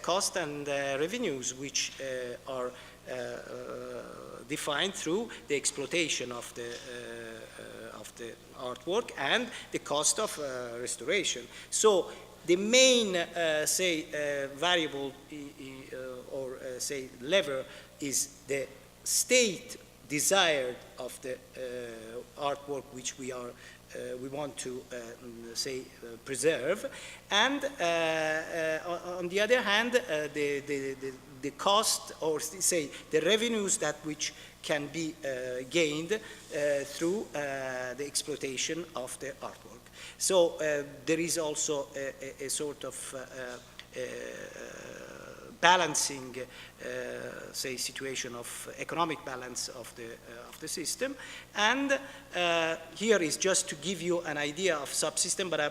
cost and revenues which are defined through the exploitation of the artwork and the cost of restoration. So the main, variable or say lever is the state desired of the artwork which we want to preserve, and on the other hand, the cost, or say the revenues that which can be gained through the exploitation of the artwork. So there is also a sort of balancing, situation of economic balance of the system. And here is just to give you an idea of subsystem, but I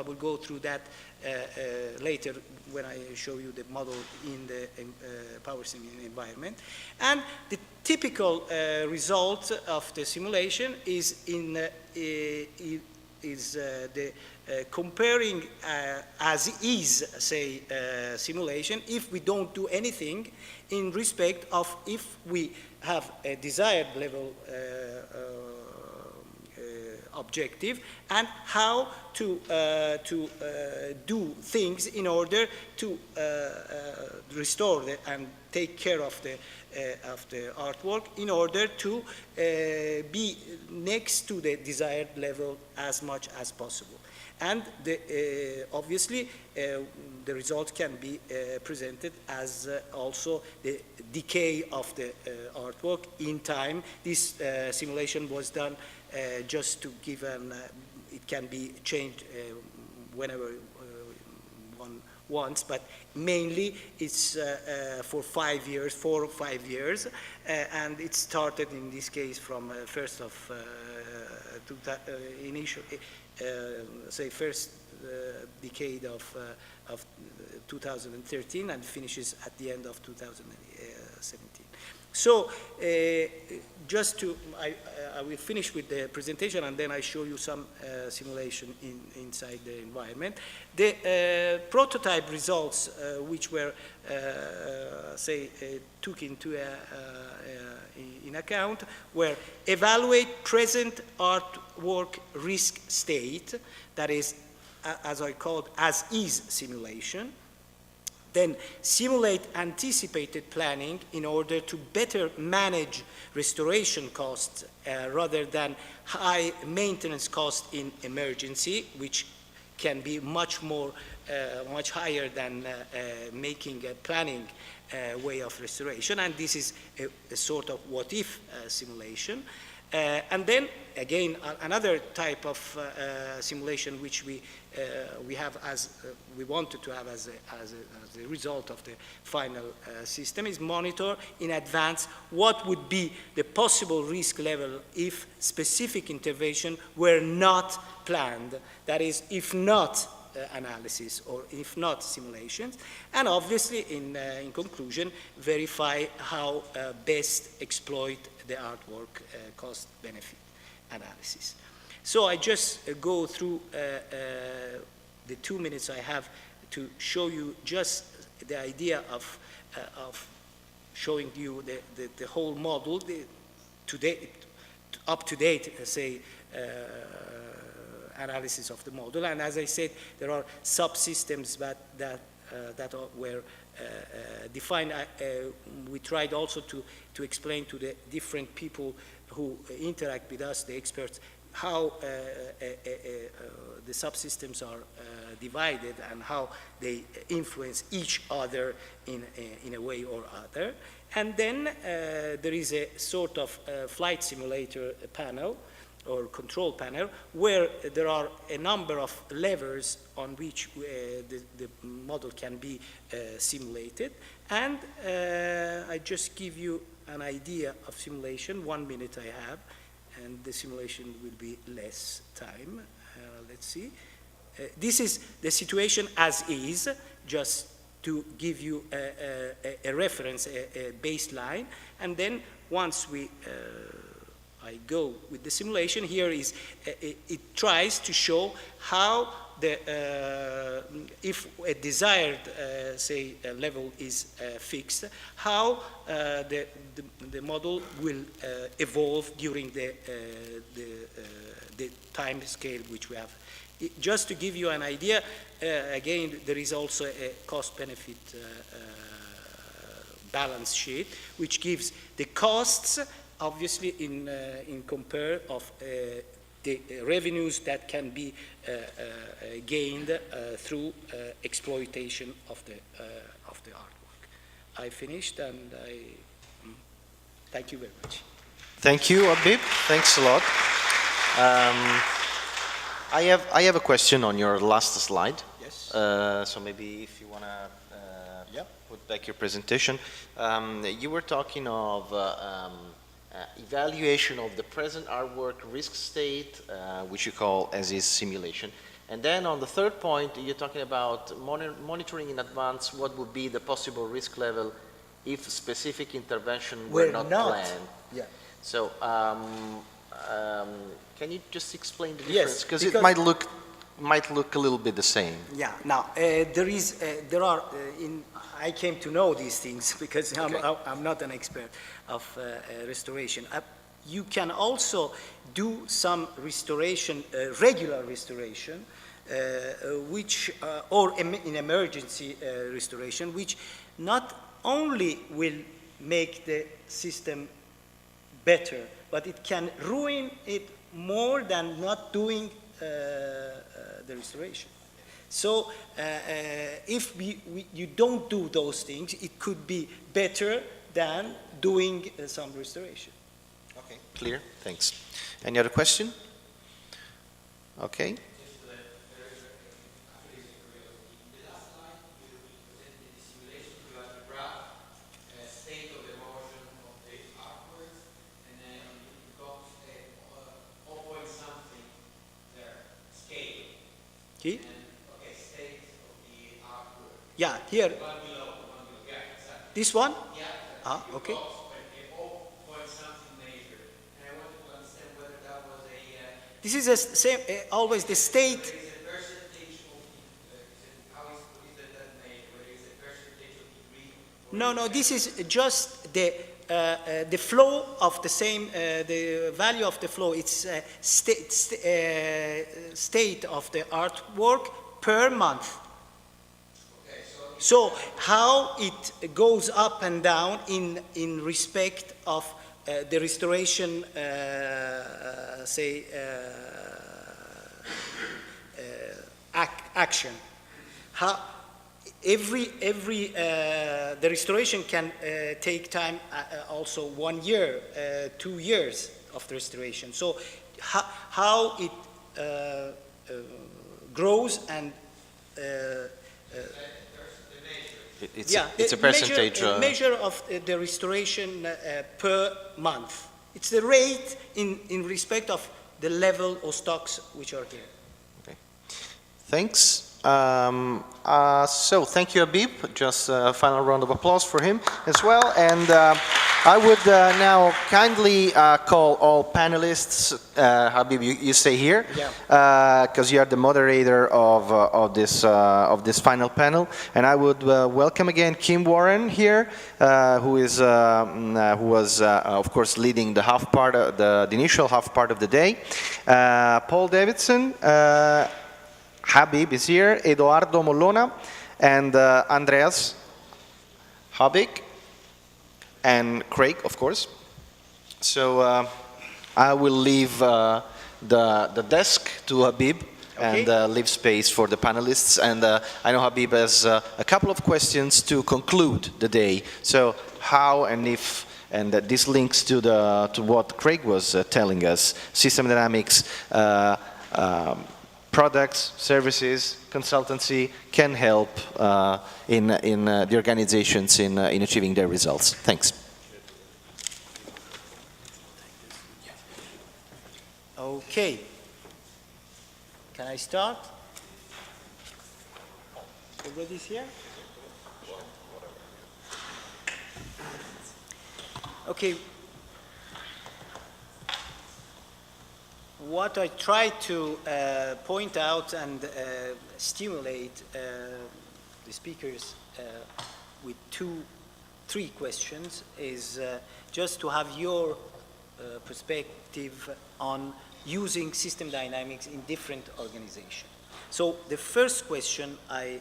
will go through that later when I show you the model in the PowerSim environment. And the typical result of the simulation is the comparing as is, simulation, if we don't do anything in respect of if we have a desired level objective, and how to do things in order to restore and take care of the artwork in order to be next to the desired level as much as possible. And obviously, the result can be presented as also the decay of the artwork in time. This simulation was done just to give it can be changed whenever one wants, but mainly it's for 5 years, 4 or 5 years, and it started in this case from first of first decade of 2013 and finishes at the end of 2017. So just to, I will finish with the presentation and then I show you some simulation inside the environment. The prototype results which were, took into in account were evaluate present artwork risk state, that is, as I called, as is simulation. then simulate anticipated planning in order to better manage restoration costs rather than high maintenance costs in emergency, which can be much higher than making a planning way of restoration. And this is a sort of what-if simulation. And then, again, another type of simulation which we have we wanted to have as a result of the final system is monitor in advance what would be the possible risk level if specific intervention were not planned. That is, if not analysis or if not simulations, and obviously in conclusion verify how best exploit the artwork cost-benefit analysis. So I just go through the 2 minutes I have to show you just the idea of showing you the whole model, up-to-date, say, analysis of the model. And as I said, there are subsystems that were defined. We tried also to explain to the different people who interact with us, the experts, how the subsystems are divided and how they influence each other in a way or other. And then there is a sort of flight simulator panel or control panel where there are a number of levers on which the model can be simulated. And I just give you an idea of simulation. 1 minute I have, and the simulation will be less time. Let's see. This is the situation as is, just to give you a reference, a baseline. And then once I go with the simulation, here is, it tries to show how if a desired, say, level is fixed, how the model will evolve during the time scale which we have. Just to give you an idea, again, there is also a cost-benefit balance sheet, which gives the costs, obviously, in compare of the revenues that can be gained through exploitation of the artwork. I finished, and thank you very much. Thank you, Habib. Thanks a lot. I have a question on your last slide. Yes. So maybe if you want to put back your presentation. You were talking of evaluation of the present artwork risk state, which you call as is simulation. And then on the third point, you're talking about monitoring in advance what would be the possible risk level if specific intervention were not planned. Yeah. So can you just explain the difference? Because it might look a little bit the same. Yeah. Now I came to know these things because I'm not an expert of restoration. You can also do some restoration, regular restoration, which or in emergency restoration, which not only will make the system better, but it can ruin it more than not doing the restoration. So if you don't do those things, it could be better than doing some restoration. Okay, clear, thanks. Any other question? Okay. Okay. Yeah, here. This one? Yeah. Ah, okay. This is the same, always the state. No, this is just the flow of the same, the value of the flow. It's state of the artwork per month. Okay, so So how it goes up and down in respect of the restoration, action. How the restoration can take time, also 1 year, 2 years of the restoration. So how it grows and it's a percentage. Measure of the restoration per month. It's the rate in respect of the level of stocks which are here. Okay. Thanks. So thank you, Habib. Just a final round of applause for him as well. And I would now kindly call all panelists. Habib, you stay here, because you are the moderator of this final panel. And I would welcome again Kim Warren here, who was of course leading the the initial half part of the day. Paul Davidsen. Habib is here, Eduardo Mollona, and Andreas Habig, and Craig, of course. So I will leave the desk to Habib, and leave space for the panelists. And I know Habib has a couple of questions to conclude the day. So how and if, and this links to what Craig was telling us, system dynamics, products, services, consultancy can help in the organizations in achieving their results. Thanks. Okay. Can I start? Everybody's here? Okay. What I try to point out and stimulate the speakers with 3 questions is just to have your perspective on using system dynamics in different organizations. So the first question I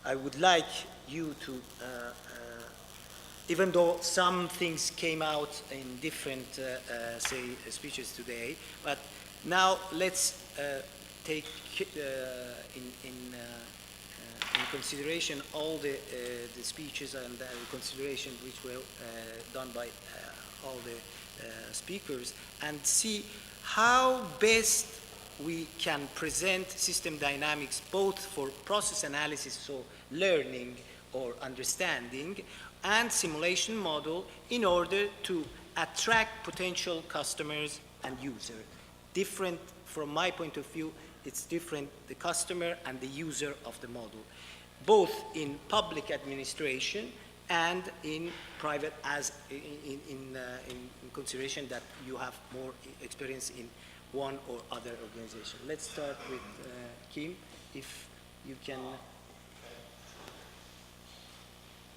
would like you to, even though some things came out in different, speeches today, but now let's take in consideration all the speeches and the considerations which were done by all the speakers, and see how best we can present system dynamics both for process analysis, so learning or understanding, and simulation model in order to attract potential customers and users. Different, from my point of view, it's different, the customer and the user of the model, both in public administration and in private, as in consideration that you have more experience in one or other organization. Let's start with Kim, if you can.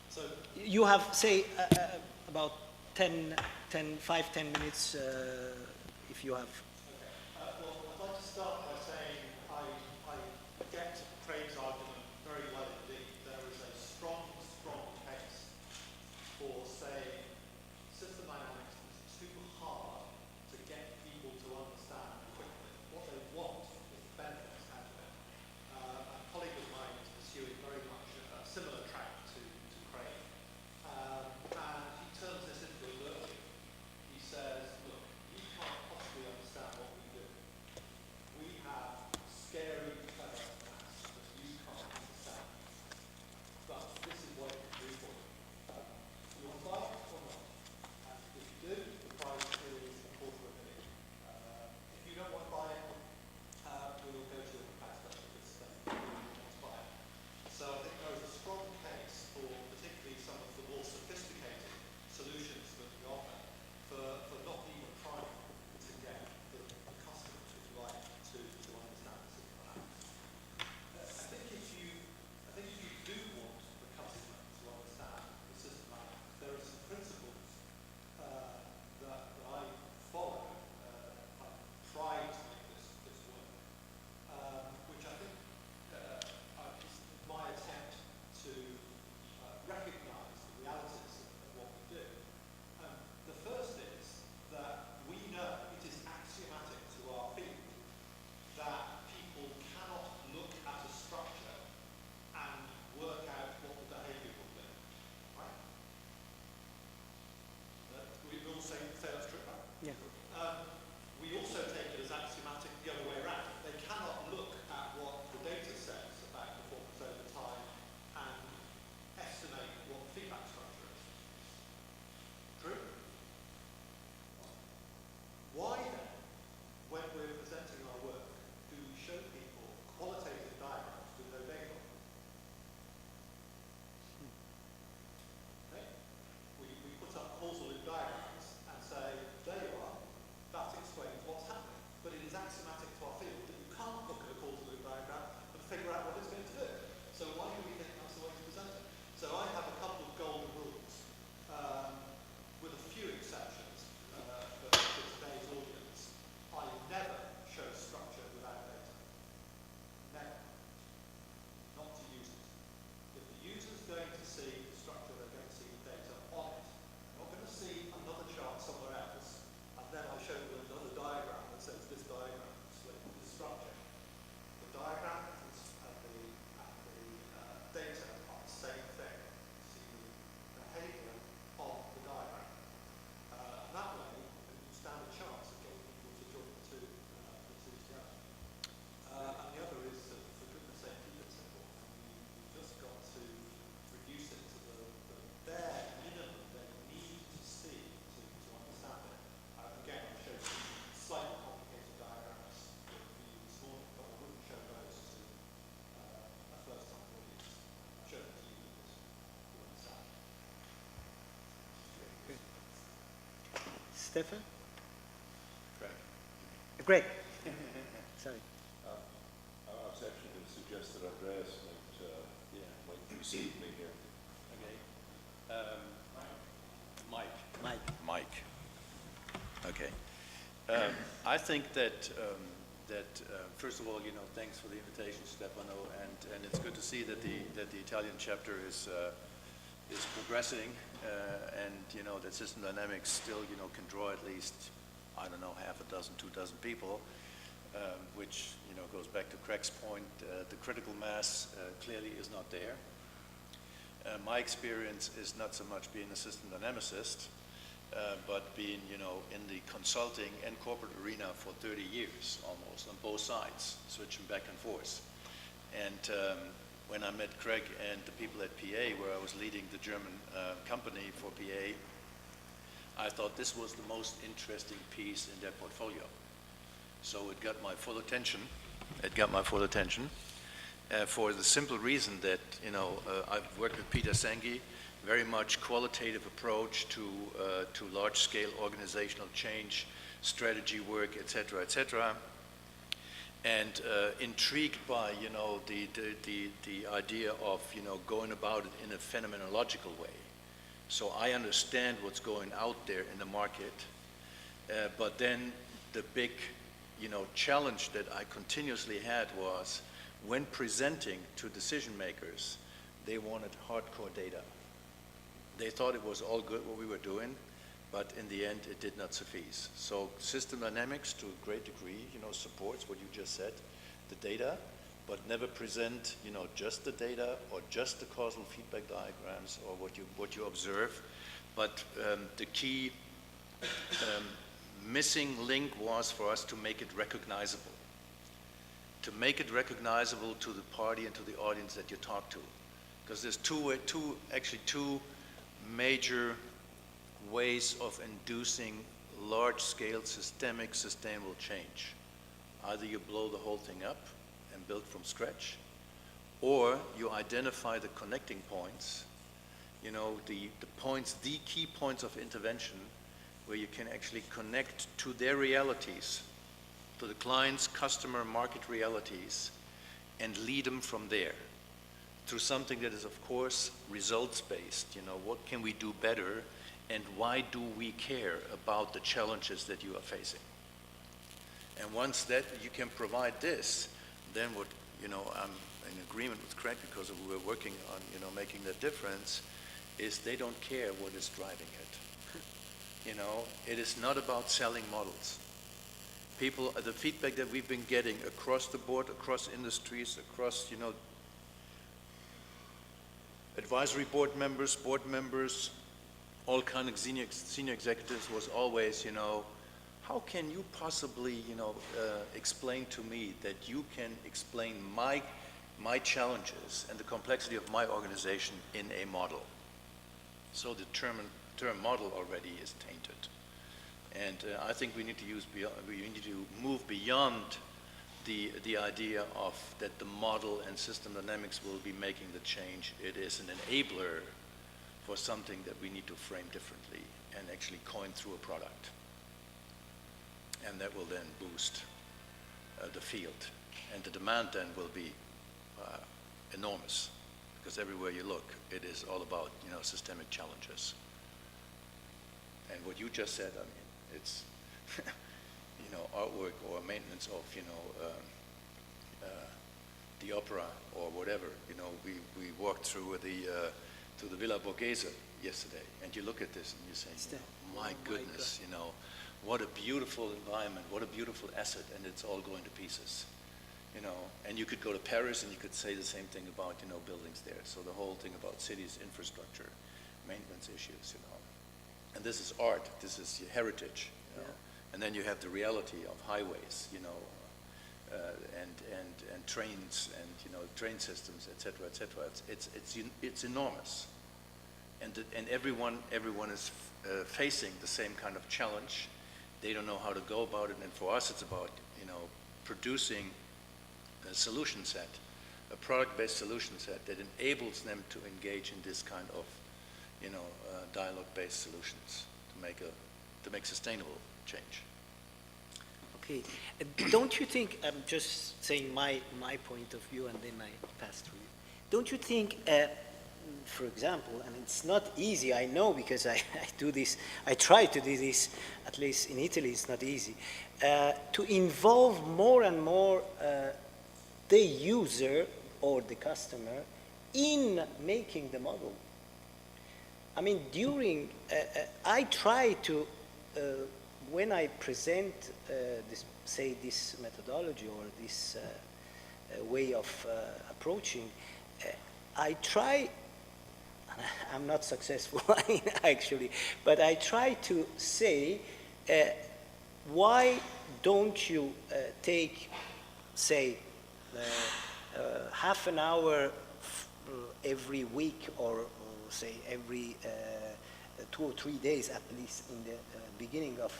So you have, say, about 5-10 minutes, if you have. Well, I'd like to start by saying I get Craig's argument very well indeed. There is a strong case for saying system dynamics is too hard to get people to understand quickly. What they want is the benefits out of it. A colleague of mine is pursuing very much a similar track to Craig. And he turns this into a learning. He says, look, you can't possibly understand what we do. We have scary, clever maths that you can't we also take it as axiomatic the other way around. They cannot look at what the data says about performance over time and estimate what the feedback structure is. True? Why then, when we're presenting our work, do we show people qualitative diagrams with no data on them? Okay? We put up causal loop diagrams and say, there you are, that explains what's happening. But it is axiomatic to our field that you can't look at a causal loop diagram and figure out what it's going to do. So why do we think that's the way to present it? So I have a couple of golden rules, with a few exceptions for today's audience. I never show structure without data. Never. Not to users. If the user's going to see the structure, they're going to see the data on it. They're not going to see another chart somewhere else, and then I show them another diagram that says this diagram is linked with this structure. The diagram and the data are the same thing. See the behavior of the diagram. And that way, you stand a chance of getting people to join the two together. And the other is, for goodness sake, keep it simple. You've just got to reduce it to the bare minimum they need to see to understand it. Again, I showed some slightly complicated diagrams that we used this morning, but I wouldn't show those to a first-time audience. I'll show them to you because you understand. Stefan? Correct. Greg. Sorry. I was actually going to suggest that Andreas might precede me here. Okay. Mike. Mike. Okay. I think that first of all, thanks for the invitation, Stefano, and it's good to see that the Italian chapter is progressing, and that System Dynamics still can draw at least, I don't know, half a dozen, 2 dozen people, which goes back to Craig's point. The critical mass clearly is not there. My experience is not so much being a system dynamicist, but being in the consulting and corporate arena for 30 years almost on both sides, switching back and forth. And when I met Craig and the people at PA, where I was leading the German company for PA, I thought this was the most interesting piece in their portfolio. So it got my full attention. For the simple reason that, I've worked with Peter Senge, very much qualitative approach to large-scale organizational change, strategy work, et cetera, and intrigued by, the idea of, going about it in a phenomenological way. So I understand what's going out there in the market, but then the big, challenge that I continuously had was when presenting to decision makers, they wanted hardcore data. They thought it was all good what we were doing, but in the end, it did not suffice. So System Dynamics, to a great degree, supports what you just said, the data, but never present, just the data or just the causal feedback diagrams or what you observe. But the key missing link was for us to make it recognizable. To make it recognizable to the party and to the audience that you talk to. Because there's two major ways of inducing large-scale systemic sustainable change. Either you blow the whole thing up and build from scratch, or you identify the connecting points, the key points of intervention where you can actually connect to their realities, to the client's customer market realities, and lead them from there through something that is, of course, results-based. What can we do better, and why do we care about the challenges that you are facing? And once that you can provide this, then what, I'm in agreement with Craig because we were working on, making that difference, is they don't care what is driving it. It is not about selling models. People, the feedback that we've been getting across the board, across industries, across, advisory board members, all kind of senior executives was always, how can you possibly, explain to me that you can explain my challenges and the complexity of my organization in a model? So the term model already is tainted. And I think we need to move beyond the idea of that the model and system dynamics will be making the change. It is an enabler for something that we need to frame differently and actually coin through a product. And that will then boost the field. And the demand then will be enormous, because everywhere you look, it is all about, systemic challenges. And what you just said, I mean, it's, artwork or maintenance of, the opera or whatever. We walked through the Villa Borghese yesterday, and you look at this and you say, my goodness, what a beautiful environment, what a beautiful asset, and it's all going to pieces. And you could go to Paris and you could say the same thing about, buildings there. So the whole thing about cities, infrastructure, maintenance issues, And this is art, this is heritage, And then you have the reality of highways, and trains and, train systems, et cetera, et cetera. It's enormous. And everyone is facing the same kind of challenge. They don't know how to go about it. And for us, it's about, producing a solution set, a product-based solution set that enables them to engage in this kind of, dialogue-based solutions to make sustainable change. Okay, don't you think, I'm just saying my point of view and then I pass through you. Don't you think, for example, and it's not easy, I know, because I do this, I try to do this, at least in Italy it's not easy, to involve more and more the user or the customer in making the model. I mean, I try to, when I present this methodology or this way of approaching, I try, and I'm not successful actually, but I try to say, why don't you take, say, half an hour every week, or say every 2 or 3 days at least in the beginning of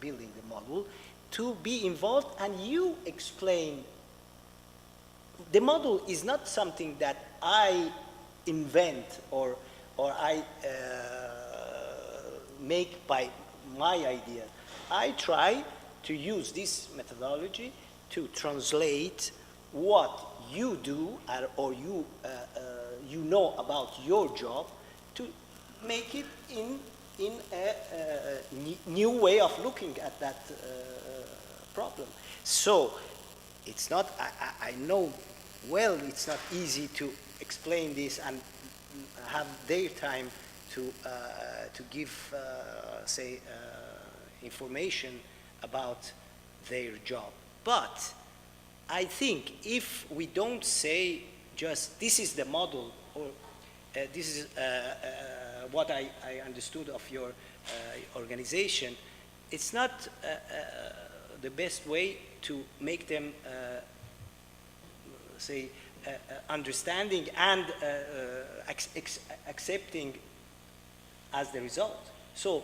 building the model, to be involved, and you explain. The model is not something that I invent or I make by my idea. I try to use this methodology to translate what you do or you know about your job, to make it in a new way of looking at that problem. So it's not, I know well it's not easy to explain this and have their time to give, say, information about their job. But I think if we don't say just this is the model, or this is what I understood of your organization, it's not the best way to make them say understanding and accepting as the result. So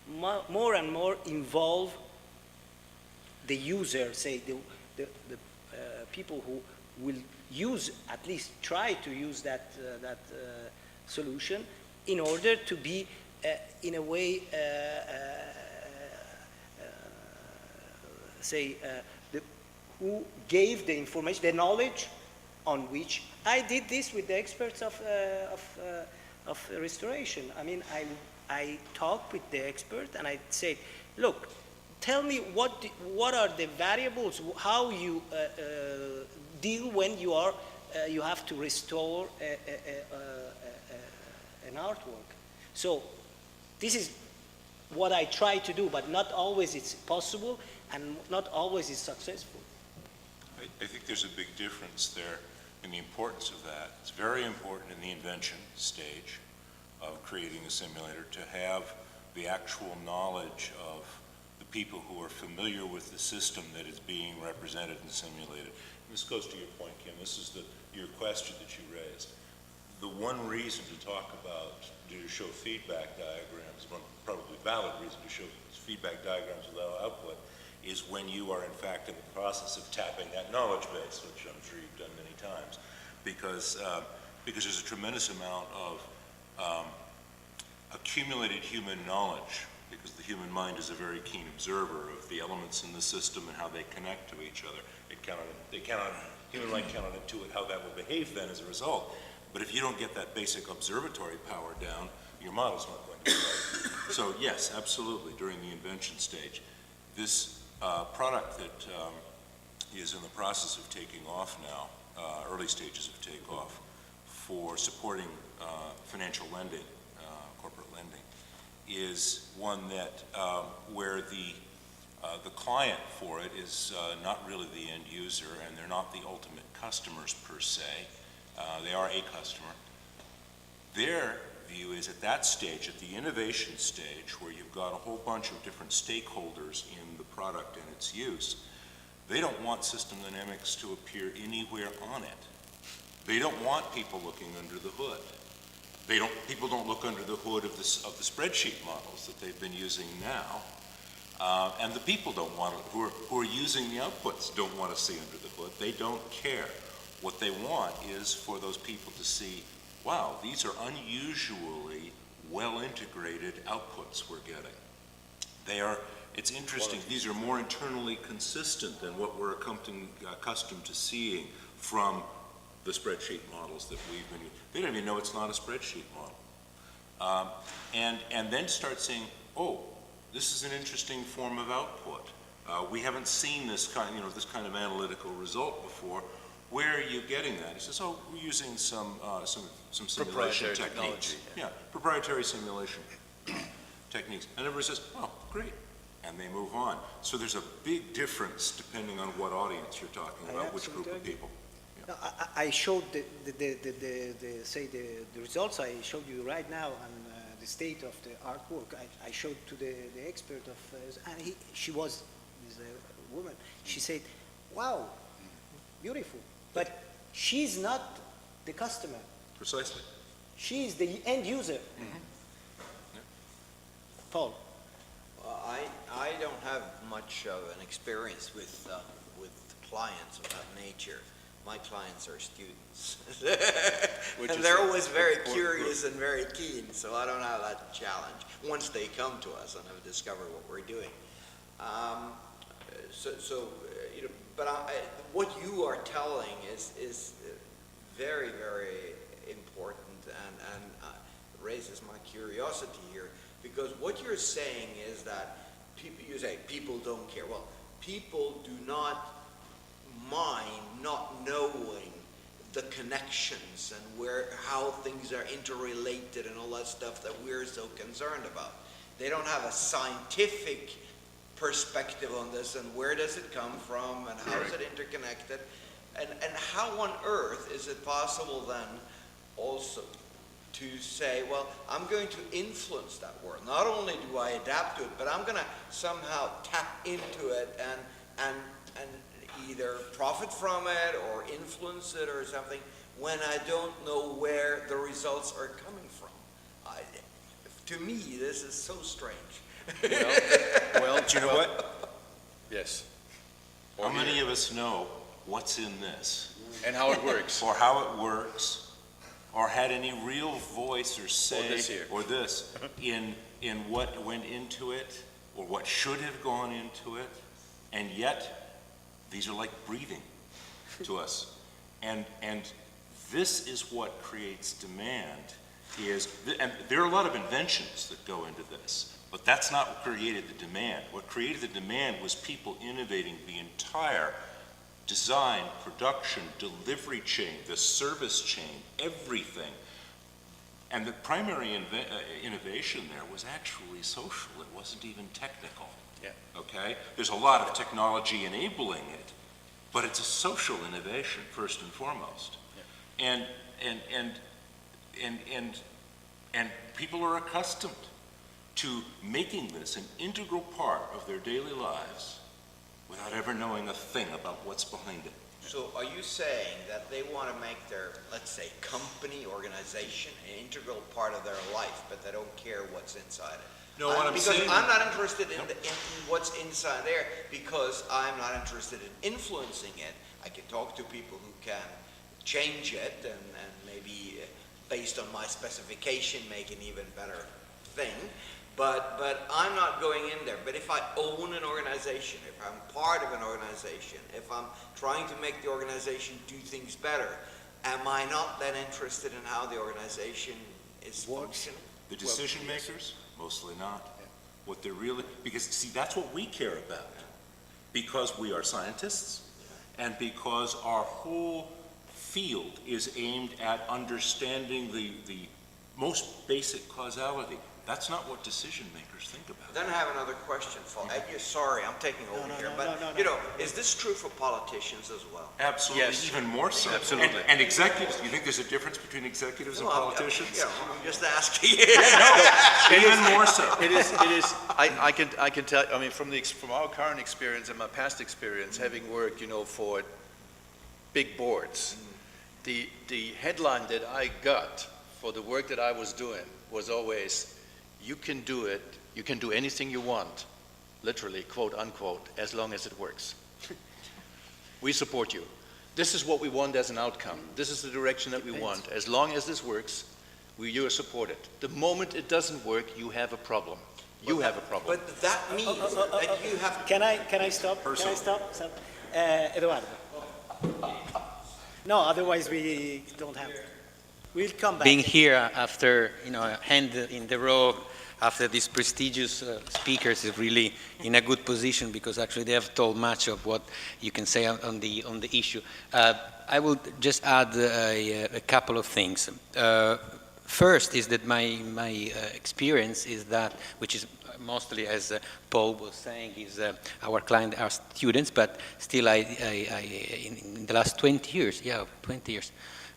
more and more involve the user, say the people who will use, at least try to use that solution, in order to be in a way say who gave the information, the knowledge on which I did this with the experts of restoration. I mean, I talked with the expert and I said, look, tell me what are the variables, how you deal when you have to restore an artwork. So this is what I try to do, but not always it's possible and not always it's successful. I think there's a big difference there in the importance of that. It's very important in the invention stage of creating a simulator to have the actual knowledge of the people who are familiar with the system that is being represented and simulated. And this goes to your point, Kim. This is your question that you raised. The one reason to talk about, to show feedback diagrams, one probably valid reason to show feedback diagrams without output, is when you are in fact in the process of tapping that knowledge base, which I'm sure you've done many times, because there's a tremendous amount of accumulated human knowledge, because the human mind is a very keen observer of the elements in the system and how they connect to each other. Human mind cannot intuit how that will behave then as a result. But if you don't get that basic observatory power down, your model's not going to be right. So yes, absolutely, during the invention stage. This product that is in the process of taking off now, early stages of takeoff, for supporting financial lending, corporate lending, is one that where the client for it is not really the end user, and they're not the ultimate customers per se. They are a customer. Their view is at that stage, at the innovation stage, where you've got a whole bunch of different stakeholders in the product and its use, they don't want system dynamics to appear anywhere on it. They don't want people looking under the hood. People don't look under the hood of the spreadsheet models that they've been using now. And the people don't want it, who are using the outputs don't want to see under the hood. They don't care. What they want is for those people to see, wow, these are unusually well-integrated outputs we're getting. It's interesting, these are more internally consistent than what we're accustomed to seeing from the spreadsheet models that we've been using. They don't even know it's not a spreadsheet model. And then start saying, oh, this is an interesting form of output. We haven't seen this kind of analytical result before. Where are you getting that? He says, oh, we're using some simulation techniques. Yeah, proprietary simulation techniques. And everybody says, oh, great. And they move on. So there's a big difference depending on what audience you're talking about, which group of people. No, I showed the results I showed you right now on the state of the artwork. I showed to the expert of, and she was a woman. She said, wow, beautiful. But she's not the customer. Precisely. She's the end user. Mm-hmm. Yeah. Paul. Well, I don't have much of an experience with clients of that nature. My clients are students. And they're always very curious and very keen, so I don't have that challenge once they come to us and have discovered what we're doing. But what you are telling is very, very important and raises my curiosity here, because what you're saying is that you say people don't care. Well, people do not mind not knowing the connections and how things are interrelated and all that stuff that we're so concerned about. They don't have a scientific perspective on this, and where does it come from, and how is it interconnected, and how on earth is it possible then also to say, well, I'm going to influence that world. Not only do I adapt to it, but I'm going to somehow tap into it and either profit from it or influence it or something when I don't know where the results are coming from. To me, this is so strange. Well, do you know what? Yes. How many of us know what's in this? And how it works. Or how it works, or had any real voice or say, or this, in what went into it, or what should have gone into it, and yet these are like breathing to us. And this is what creates demand, and there are a lot of inventions that go into this, but that's not what created the demand. What created the demand was people innovating the entire design, production, delivery chain, the service chain, everything. And the primary innovation there was actually social. It wasn't even technical. Yeah. Okay? There's a lot of technology enabling it, but it's a social innovation first and foremost. Yeah. And people are accustomed to making this an integral part of their daily lives without ever knowing a thing about what's behind it. So are you saying that they want to make their, let's say, company, organization, an integral part of their life, but they don't care what's inside it? No, what I'm because saying- I'm not interested in what's inside there, because I'm not interested in influencing it. I can talk to people who can change it and maybe based on my specification make an even better thing. But I'm not going in there. But if I own an organization, if I'm part of an organization, if I'm trying to make the organization do things better, am I not then interested in how the organization is functioning? The decision makers, mostly not. What they're really, because see, that's what we care about. Because we are scientists and because our whole field is aimed at understanding the most basic causality. That's not what decision makers think about. Then I have another question. Sorry, I'm taking over here, but you know, is this true for politicians as well? Absolutely, Yes. even more so. Absolutely. And executives, do you think there's a difference between executives and Well, politicians? I'm just asking. Even more so. It is, I can tell, I mean, from our current experience and my past experience, having worked, you know, for big boards, the headline that I got for the work that I was doing was always, you can do it, you can do anything you want, literally, quote unquote, as long as it works. We support you. This is what we want as an outcome. This is the direction that we want. As long as this works, you are supported. The moment it doesn't work, you have a problem. You have a problem. But that means that you have. Can I stop? Can I stop? Eduardo. No, otherwise we don't have. We'll come back. Being here after, you know, a hand in the row after these prestigious speakers is really in a good position because actually they have told much of what you can say on the issue. I will just add a couple of things. First is that my experience is that, which is mostly, as Paul was saying, is our client are students, but still in the last 20 years,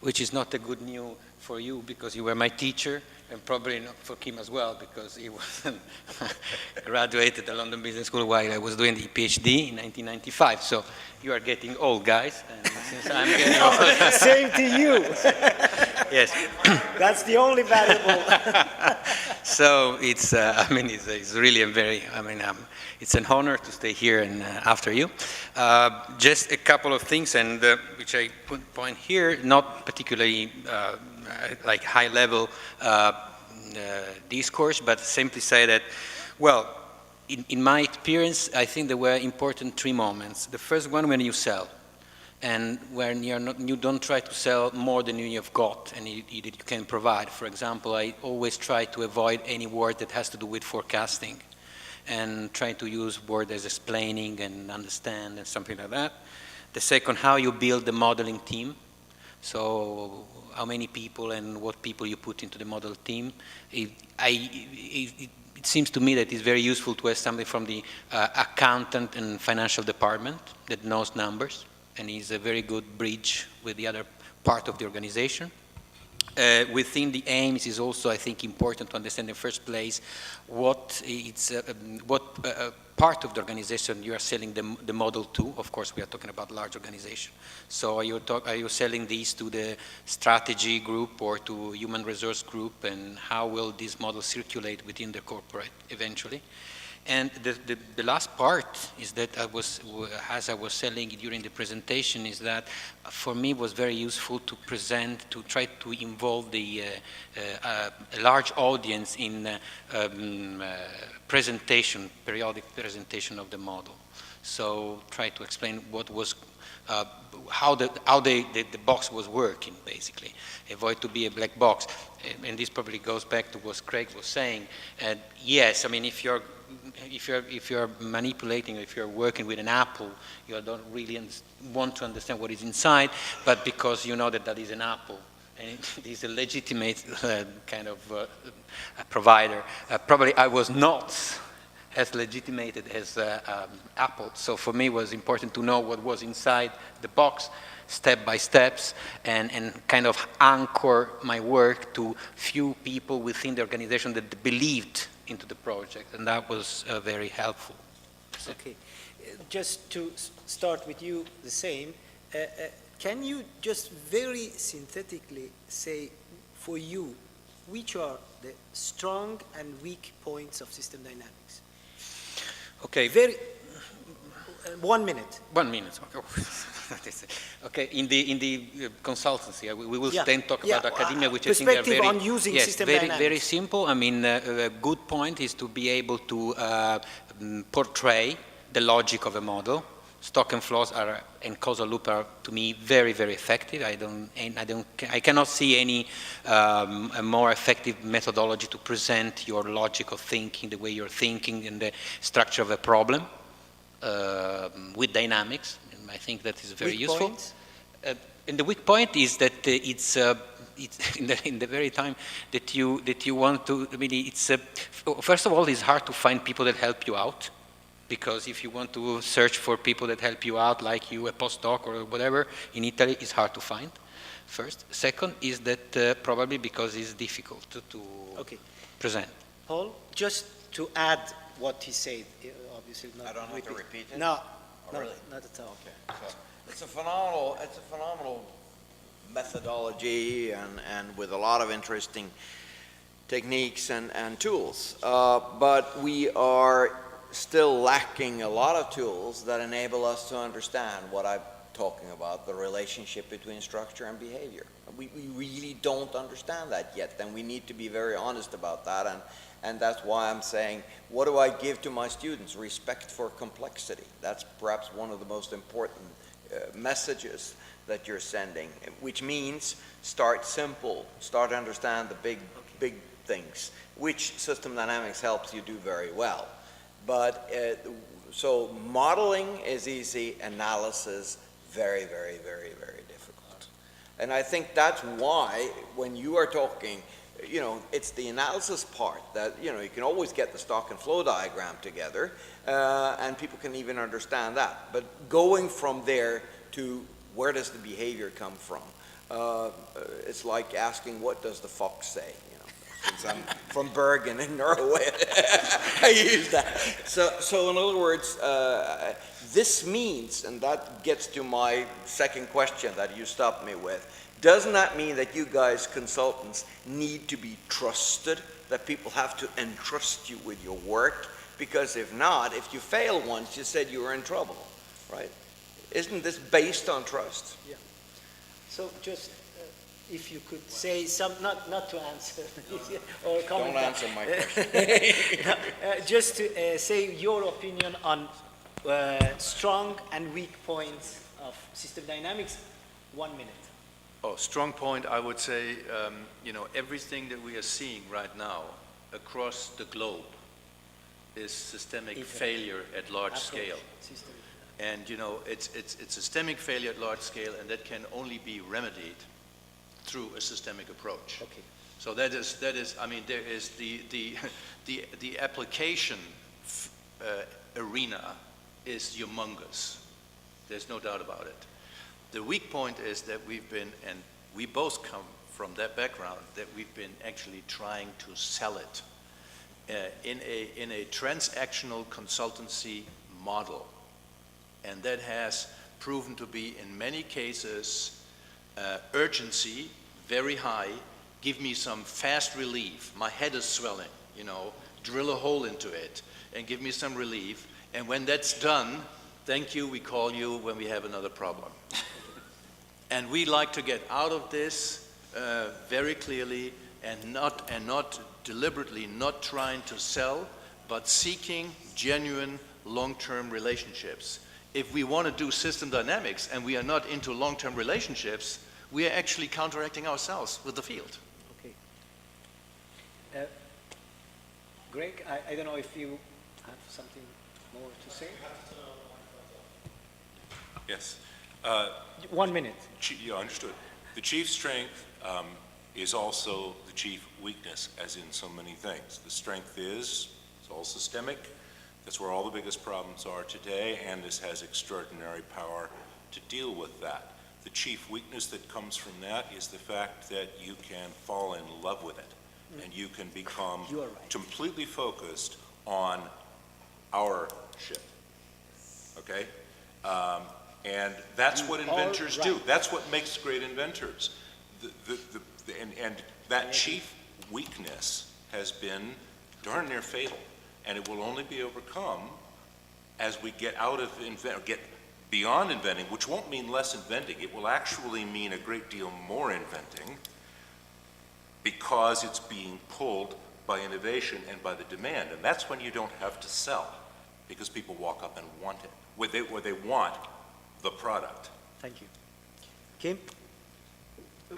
which is not a good news for you because you were my teacher, and probably not for Kim as well because he wasn't graduated at the London Business School while I was doing the PhD in 1995. So you are getting old, guys, and since I'm getting old, Same to you. yes. That's the only variable. So it's, I mean, it's really a very, I mean, it's an honor to stay here and after you. Just a couple of things, and which I point here, not particularly like high-level discourse, but simply say that, well, in my experience, I think there were important three moments. The first one, when you sell, and when you don't try to sell more than you have got and you can provide. For example, I always try to avoid any word that has to do with forecasting and try to use words as explaining and understand and something like that. The second, how you build the modeling team. So how many people and what people you put into the model team. It seems to me that it's very useful to have somebody from the accountant and financial department that knows numbers and is a very good bridge with the other part of the organization. Within the aims is also, I think, important to understand in the first place what part of the organization you are selling the model to. Of course, we are talking about large organization. So are you selling these to the strategy group or to human resource group, and how will this model circulate within the corporate eventually? And the last part is that as I was saying during the presentation, is that for me was very useful to present, to try to involve the a large audience in presentation, periodic presentation of the model. So try to explain what was, how the box was working, basically. Avoid to be a black box. And this probably goes back to what Craig was saying. Yes, I mean, if you're manipulating, if you're working with an apple, you don't really want to understand what is inside, but because you know that is an apple, and it is a legitimate kind of provider. Probably I was not as legitimated as Apple, so for me it was important to know what was inside the box, step by steps, and kind of anchor my work to few people within the organization that believed into the project, and that was very helpful. Okay. Just to start with you the same, can you just very synthetically say for you which are the strong and weak points of system dynamics? Okay. Very, 1 minute. 1 minute. Okay. In the consultancy, we will then talk about academia, which I think are very on using system dynamics. very simple. I mean, a good point is to be able to portray the logic of a model. Stock and flows and causal loop are, to me, very, very effective. I cannot see any a more effective methodology to present your logical thinking, the way you're thinking, and the structure of a problem with dynamics. And I think that is very useful. Points? And the weak point is that it's in the very time that you want to. I mean, first of all, it's hard to find people that help you out. Because if you want to search for people that help you out, like you, a postdoc or whatever, in Italy, it's hard to find, first. Second is that probably because it's difficult to present. Paul, just to add what he said, obviously not I don't have to repeat it? No, Oh, really? not at all. Okay. So it's a phenomenal methodology and with a lot of interesting techniques and tools. But we are still lacking a lot of tools that enable us to understand what I'm talking about, the relationship between structure and behavior. We really don't understand that yet, and we need to be very honest about that, and that's why I'm saying, what do I give to my students? Respect for complexity. That's perhaps one of the most important messages that you're sending, which means start simple, start to understand the big things, which system dynamics helps you do very well. But so modeling is easy, analysis very, very, very, very difficult. And I think that's why when you are talking, you know, it's the analysis part that, you know, you can always get the stock and flow diagram together, and people can even understand that. But going from there to where does the behavior come from? It's like asking, what does the fox say? Since I'm from Bergen in Norway, I use that. So in other words, this means, and that gets to my second question that you stopped me with, doesn't that mean that you guys, consultants, need to be trusted, that people have to entrust you with your work? Because if not, if you fail once, you said you were in trouble, right? Isn't this based on trust? Yeah. So just if you could say some, not to answer or comment. Don't answer my question. Just to say your opinion on strong and weak points of system dynamics. 1 minute. Oh, strong point, I would say, you know, everything that we are seeing right now across the globe is systemic failure at large scale. And, you know, it's systemic failure at large scale, and that can only be remedied through a systemic approach. Okay. So that is, I mean, there is the application arena is humongous. There's no doubt about it. The weak point is that we've been, and we both come from that background, that we've been actually trying to sell it in a transactional consultancy model. And that has proven to be, in many cases, urgency, very high, give me some fast relief, my head is swelling, you know, drill a hole into it and give me some relief. And when that's done, thank you, we call you when we have another problem. And we like to get out of this very clearly and not deliberately, not trying to sell, but seeking genuine long-term relationships. If we want to do system dynamics and we are not into long-term relationships, we are actually counteracting ourselves with the field. Okay. Greg, I don't know if you have something more to say? Yes. 1 minute. Yeah, understood. The chief strength is also the chief weakness, as in so many things. The strength is, it's all systemic. That's where all the biggest problems are today, and this has extraordinary power to deal with that. The chief weakness that comes from that is the fact that you can fall in love with it. and you can become You are right. completely focused on our ship, okay? And that's what inventors do. right. That's what makes great inventors. And that chief weakness has been darn near fatal, and it will only be overcome as we get out of get beyond inventing, which won't mean less inventing. It will actually mean a great deal more inventing, because it's being pulled by innovation and by the demand. And that's when you don't have to sell, because people walk up and want it, where they want the product. Thank you. Kim?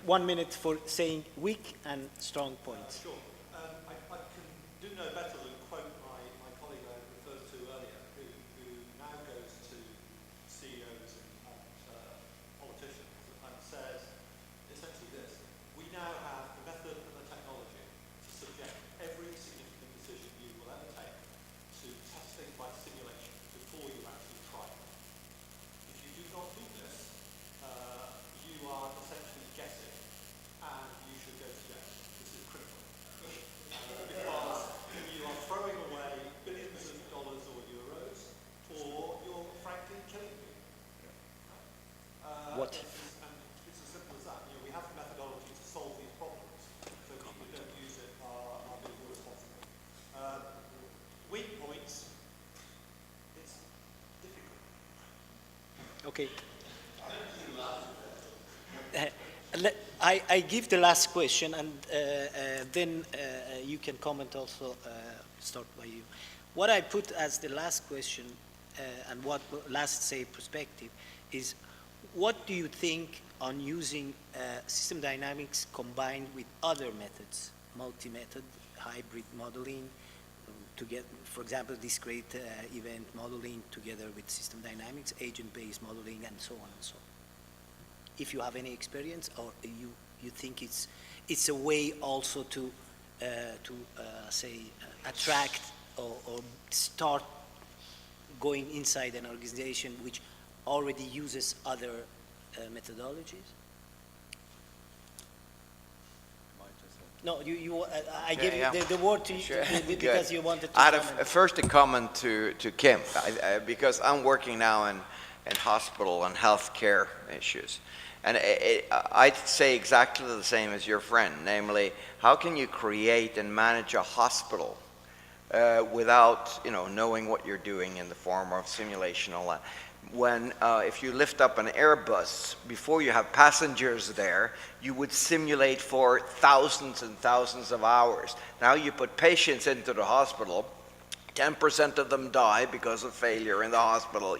1 minute for saying weak and strong points. Sure. I can do no better than quote my colleague I referred to earlier, who now goes to CEOs and politicians and says essentially this: we now have the method and the technology to subject every significant decision you will ever take to testing by simulation before you actually try it. If you do not do this, you are essentially guessing, and you should go to jail. This is critical. Because you are throwing away billions of dollars or euros, or you're frankly killing people. What? It's as simple as that. You know, we have the methodology to solve these problems, so people who don't use it are being irresponsible. Weak points, it's difficult. Okay. I give the last question, and then you can comment also, start by you. What I put as the last question, and what last say perspective, is what do you think on using system dynamics combined with other methods, multi-method, hybrid modeling, to get, for example, discrete event modeling together with system dynamics, agent-based modeling, and so on and so on? If you have any experience, or you think it's a way also to attract or start going inside an organization which already uses other methodologies? No, I give you the word to you Sure. because you wanted to I'd comment. have first a comment to Kim, because I'm working now in hospital and healthcare issues. And I'd say exactly the same as your friend, namely, how can you create and manage a hospital without, knowing what you're doing in the form of simulation and all that? When, if you lift up an Airbus, before you have passengers there, you would simulate for thousands and thousands of hours. Now you put patients into the hospital, 10% of them die because of failure in the hospital,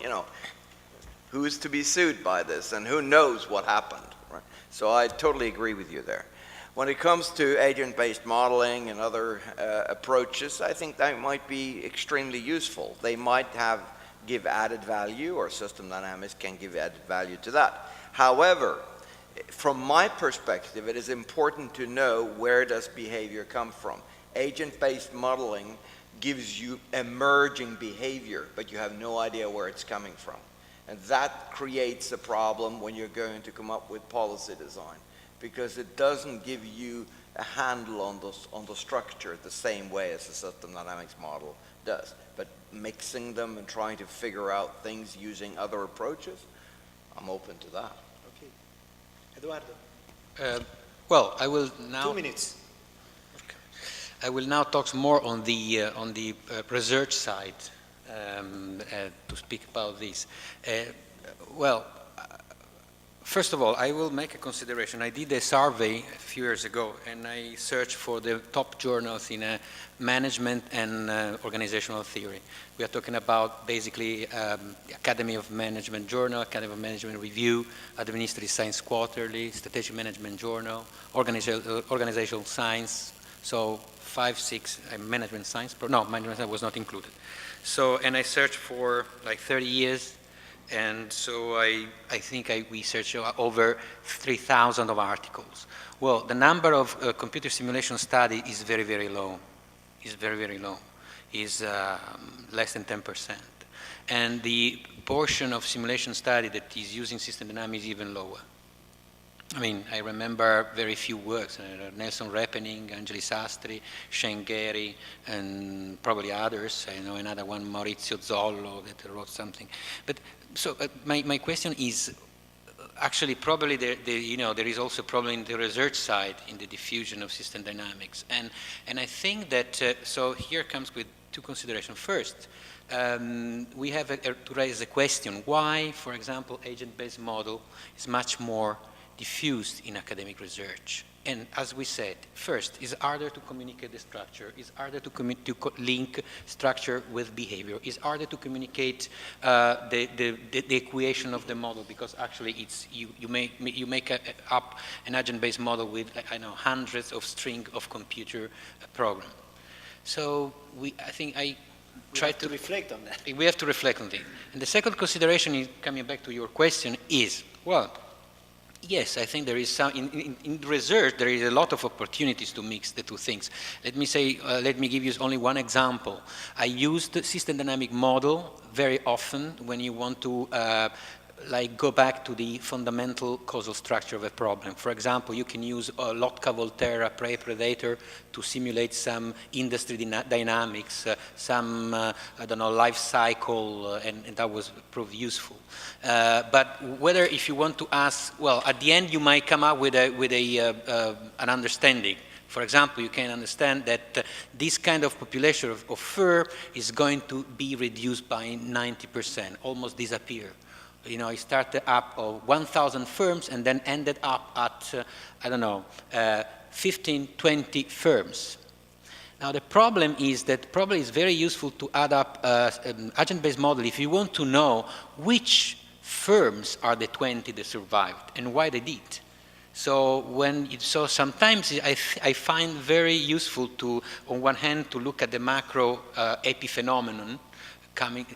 Who's to be sued by this, and who knows what happened, right? So I totally agree with you there. When it comes to agent-based modeling and other approaches, I think that might be extremely useful. They might give added value, or system dynamics can give added value to that. However, from my perspective, it is important to know, where does behavior come from? Agent-based modeling gives you emerging behavior, but you have no idea where it's coming from. And that creates a problem when you're going to come up with policy design, because it doesn't give you a handle on the structure the same way as the system dynamics model does. But mixing them and trying to figure out things using other approaches, I'm open to that. Okay. Eduardo, Well, I will now. 2 minutes. I will now talk more on the research side to speak about this. First of all, I will make a consideration. I did a survey a few years ago, and I searched for the top journals in management and organizational theory. We are talking about basically Academy of Management Journal, Academy of Management Review, Administrative Science Quarterly, Strategic Management Journal, Organizational Science, so 5, 6, Management Science, Management Science was not included. So, and I searched for like 30 years, and so I think we searched over 3,000 of articles. Well, the number of computer simulation study is very, very low. It's very, very low. It's less than 10%. And the portion of simulation study that is using system dynamics is even lower. I mean, I remember very few works, Nelson Repening, Angeli Sastri, Shane Gary, and probably others. I know another one, Maurizio Zollo, that wrote something. But so my question is, actually probably there is also a problem in the research side in the diffusion of system dynamics. And I think that, so here comes with two considerations. First, we have to raise the question, why, for example, agent-based model is much more diffused in academic research. And as we said, first, it's harder to communicate the structure, it's harder to link structure with behavior, it's harder to communicate the equation of the model, because actually it's, you make up an agent-based model with, I know, hundreds of string of computer program. So I think I try to reflect on that. We have to reflect on it. And the second consideration, is coming back to your question, is, well, yes, I think there is some, in research, there is a lot of opportunities to mix the two things. Let me say, let me give you only one example. I use the system dynamic model very often when you want to like go back to the fundamental causal structure of a problem. For example, you can use Lotka-Volterra prey-predator to simulate some industry dynamics, some, I don't know, life cycle, and that was proved useful. But whether if you want to ask, well, at the end you might come up with an understanding. For example, you can understand that this kind of population of fur is going to be reduced by 90%, almost disappear. You know, it started up of 1,000 firms and then ended up at, I don't know, 15, 20 firms. Now the problem is that probably it's very useful to add up an agent-based model if you want to know which firms are the 20 that survived and why they did. So sometimes I find very useful to, on one hand, to look at the macro epiphenomenon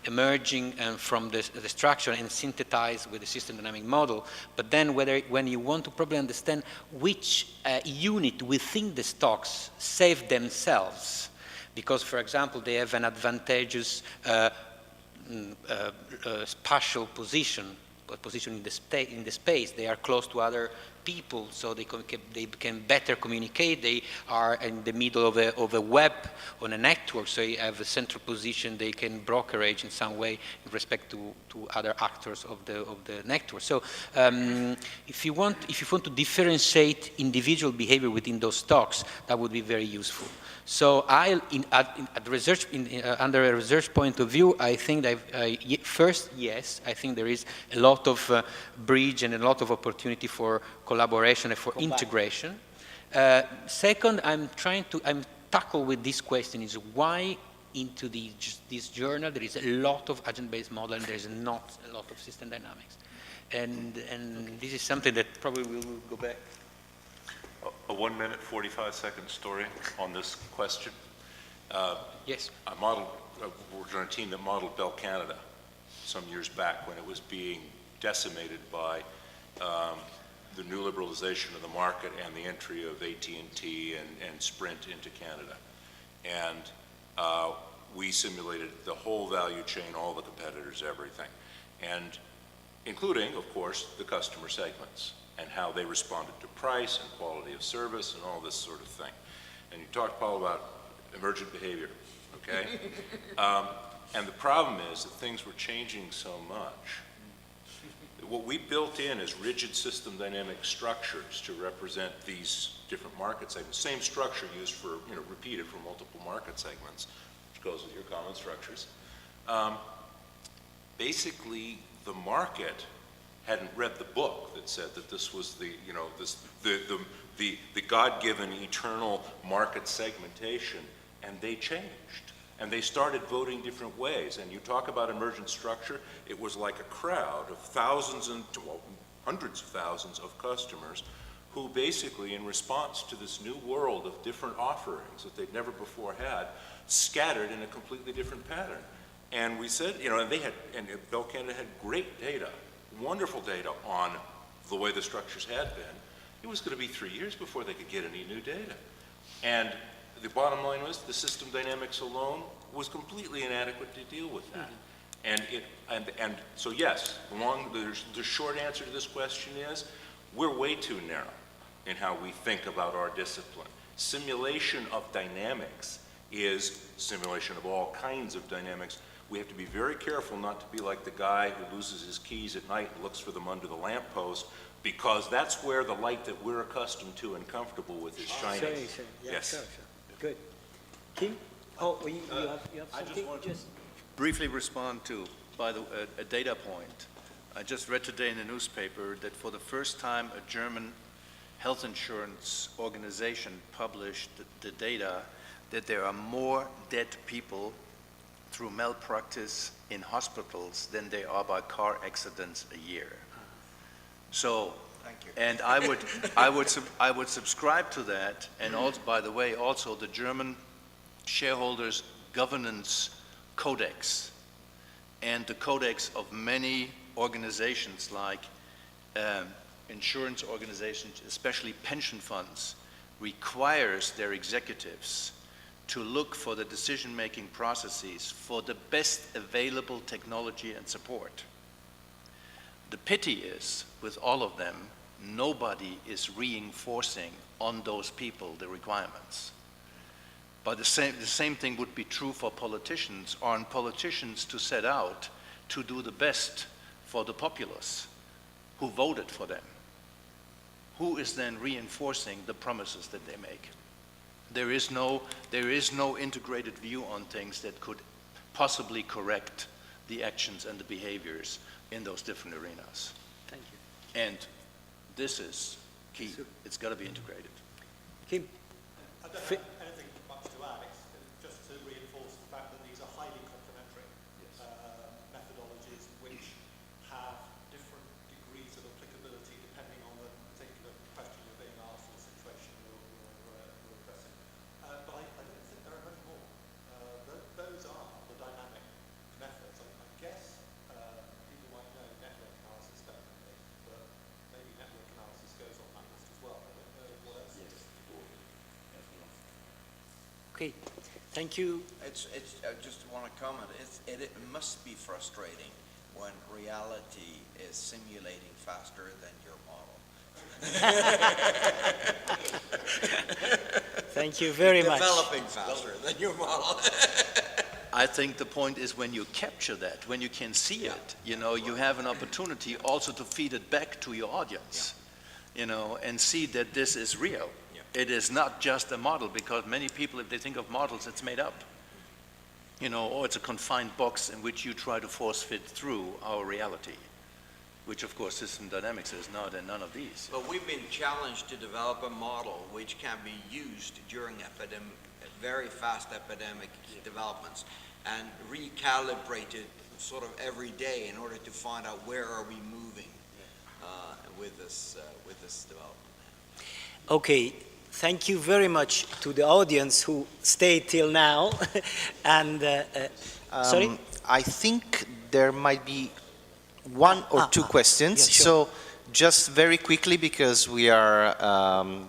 emerging from the structure and synthesized with the system dynamic model, but then when you want to probably understand which unit within the stocks save themselves, because, for example, they have an advantageous spatial position in the space, they are close to other people, so they can better communicate. They are in the middle of a web on a network, so you have a central position. They can brokerage in some way in respect to other actors of the network. So if you want to differentiate individual behavior within those stocks, that would be very useful. So under a research point of view, I think that first, yes, I think there is a lot of bridge and a lot of opportunity for collaboration and for integration. Second, I'm tackle with this question is why into this journal there is a lot of agent-based model and there is not a lot of system dynamics. And this is something that probably we will go back. A 1 minute, 45-second story on this question. Yes. I worked on a team that modeled Bell Canada some years back when it was being decimated by the new liberalization of the market and the entry of AT&T and Sprint into Canada. And we simulated the whole value chain, all the competitors, everything, and including, of course, the customer segments and how they responded to price and quality of service and all this sort of thing. And you talked, Paul, about emergent behavior, okay? And the problem is that things were changing so much. What we built in is rigid system dynamic structures to represent these different market segments. Same structure used for, repeated for multiple market segments, which goes with your common structures. Basically, the market hadn't read the book that said that this was the God-given eternal market segmentation, and they changed. And they started voting different ways. And you talk about emergent structure, it was like a crowd of thousands and, well, hundreds of thousands of customers who basically, in response to this new world of different offerings that they'd never before had, scattered in a completely different pattern. And we said, and Bell Canada had great data, wonderful data on the way the structures had been. It was going to be 3 years before they could get any new data. And the bottom line was the system dynamics alone was completely inadequate to deal with that. And so yes, the short answer to this question is We're way too narrow in how we think about our discipline. Simulation of dynamics is simulation of all kinds of dynamics. We have to be very careful not to be like the guy who loses his keys at night and looks for them under the lamppost, because that's where the light that we're accustomed to and comfortable with is shining. Sure. Yeah, Yes. sure. Good. Kim? Oh, you have I just something? want to briefly respond to, by the a data point. I just read today in the newspaper that for the first time a German health insurance organization published the data that there are more dead people through malpractice in hospitals than there are by car accidents a year. So, Thank you. and I would subscribe to that. And also, by the way, also the German shareholders governance codex and the codex of many organizations like insurance organizations, especially pension funds, requires their executives to look for the decision-making processes for the best available technology and support. The pity is, with all of them, nobody is reinforcing on those people the requirements. But the same thing would be true for politicians. Aren't politicians to set out to do the best for the populace who voted for them? Who is then reinforcing the promises that they make? There is no integrated view on things that could possibly correct the actions and the behaviors in those different arenas. Thank you. And this is key. It's got to be integrated. Kim? I don't have anything much to add, just to reinforce the fact that these are highly complementary methodologies which have different degrees of applicability depending on the particular question you're being asked or the situation you're addressing. But I don't think there are many more. Those are the dynamic methods. I guess people might know network analysis better than me, but maybe network analysis goes on that list as well. I don't know what else. Yes. Okay. Thank you. I just want to comment. It must be frustrating when reality is simulating faster than your model. Thank you very much. Developing faster than your model. I think the point is when you capture that, when you can see it, you know, you have an opportunity also to feed it back to your audience, you know, and see that this is real. It is not just a model, because many people, if they think of models, it's made up. You know, or it's a confined box in which you try to force fit through our reality, which of course system dynamics is not, and none of these. But we've been challenged to develop a model which can be used during very fast epidemic developments and recalibrated sort of every day in order to find out where are we moving with this development. Okay. Thank you very much to the audience who stayed till now. And sorry? I think there might be one or two questions. Yeah, sure. So just very quickly, because we are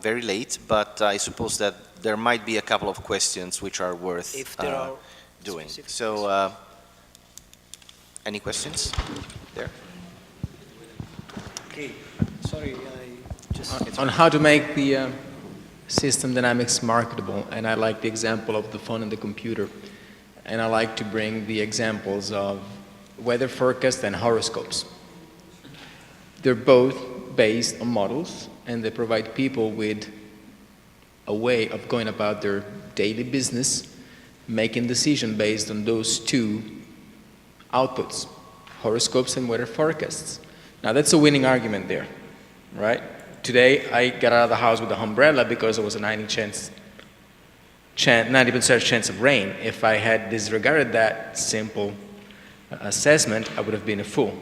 very late, but I suppose that there might be a couple of questions which are worth If there are doing. specific So any questions there? Okay. Sorry, I just... On how to make the system dynamics marketable, and I like the example of the phone and the computer, and I like to bring the examples of weather forecast and horoscopes. They're both based on models, and they provide people with a way of going about their daily business, making decisions based on those two outputs, horoscopes and weather forecasts. Now that's a winning argument there, right? Today, I got out of the house with an umbrella because there was a 90% chance of rain. If I had disregarded that simple assessment, I would have been a fool.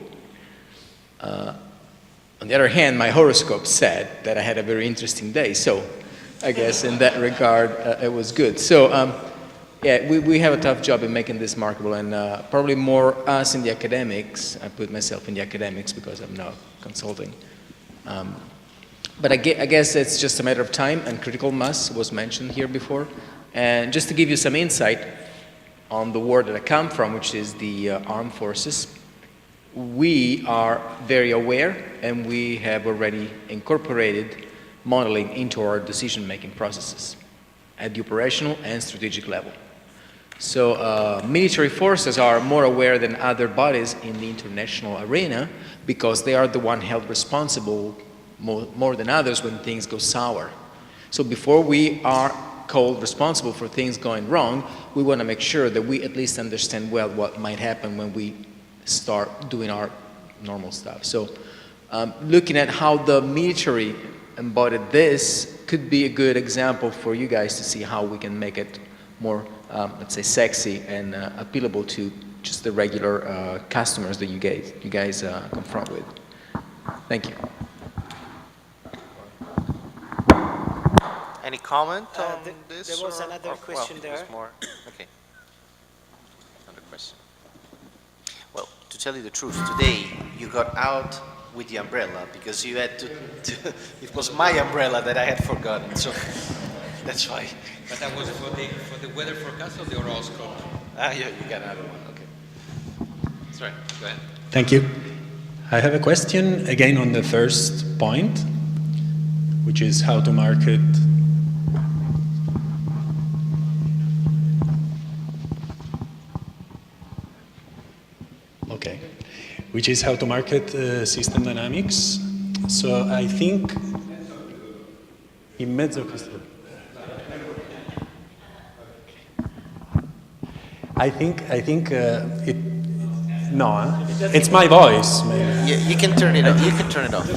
On the other hand, my horoscope said that I had a very interesting day, so I guess in that regard, it was good. So, yeah, we have a tough job in making this marketable, and probably more us in the academics. I put myself in the academics because I'm now consulting. But I guess it's just a matter of time, and critical mass was mentioned here before. And just to give you some insight on the world that I come from, which is the armed forces, we are very aware and we have already incorporated modeling into our decision-making processes at the operational and strategic level. So military forces are more aware than other bodies in the international arena because they are the one held responsible more than others when things go sour. So before we are called responsible for things going wrong, we want to make sure that we at least understand well what might happen when we start doing our normal stuff. So looking at how the military embodied this could be a good example for you guys to see how we can make it more, let's say, sexy and appealable to just the regular customers that you guys confront with. Thank you. Any comment on this? There was another question well, there. there's more. Okay. Another question. Well, to tell you the truth, today you got out with the umbrella because you had to it was my umbrella that I had forgotten, so that's why. But that was for the weather forecast or the horoscope? Ah, yeah, you got another one, okay. Sorry, go ahead. Thank you. I have a question again on the first point, which is how to market. Okay, which is how to market system dynamics. So I think in mezzo questo. I think it. No, it's my voice. Maybe. You can turn it off. You can turn it off.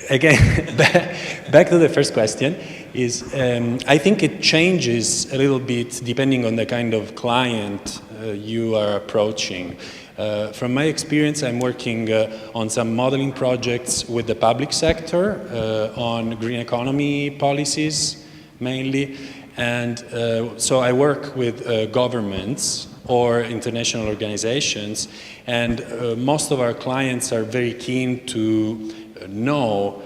Again, back to the first question, is I think it changes a little bit depending on the kind of client you are approaching. From my experience, I'm working on some modeling projects with the public sector on green economy policies mainly, and so I work with governments or international organizations, and most of our clients are very keen to know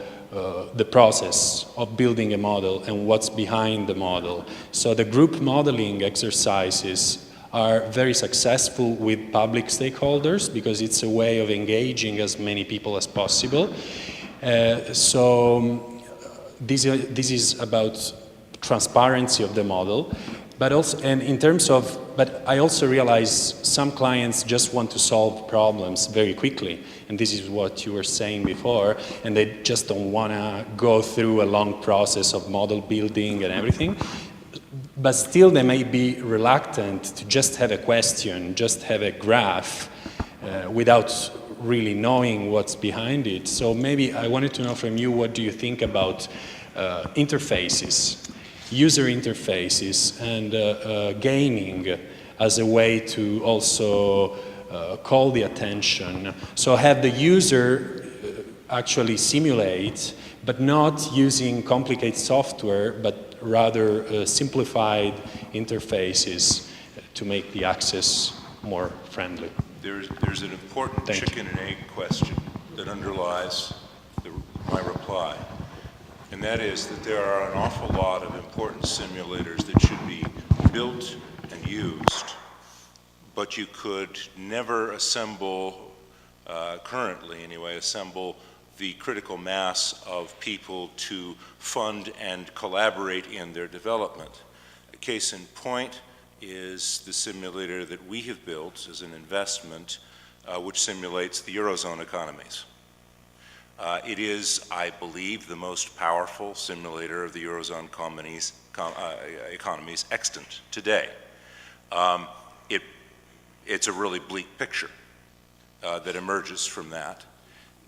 the process of building a model and what's behind the model. So the group modeling exercises are very successful with public stakeholders because it's a way of engaging as many people as possible. So this is about transparency of the model, but also, and in terms of, but I also realize some clients just want to solve problems very quickly, and this is what you were saying before, and they just don't want to go through a long process of model building and everything. But still they may be reluctant to just have a question, just have a graph without really knowing what's behind it. So maybe I wanted to know from you, what do you think about interfaces, user interfaces, and gaming as a way to also call the attention. So have the user actually simulate, but not using complicated software, but rather simplified interfaces to make the access more friendly. There's an important chicken and egg question that underlies my reply, and that is that there are an awful lot of important simulators that should be built and used, but you could never assemble, currently anyway, assemble the critical mass of people to fund and collaborate in their development. A case in point is the simulator that we have built as an investment, which simulates the Eurozone economies. It is, I believe, the most powerful simulator of the Eurozone economies extant today. It's a really bleak picture that emerges from that.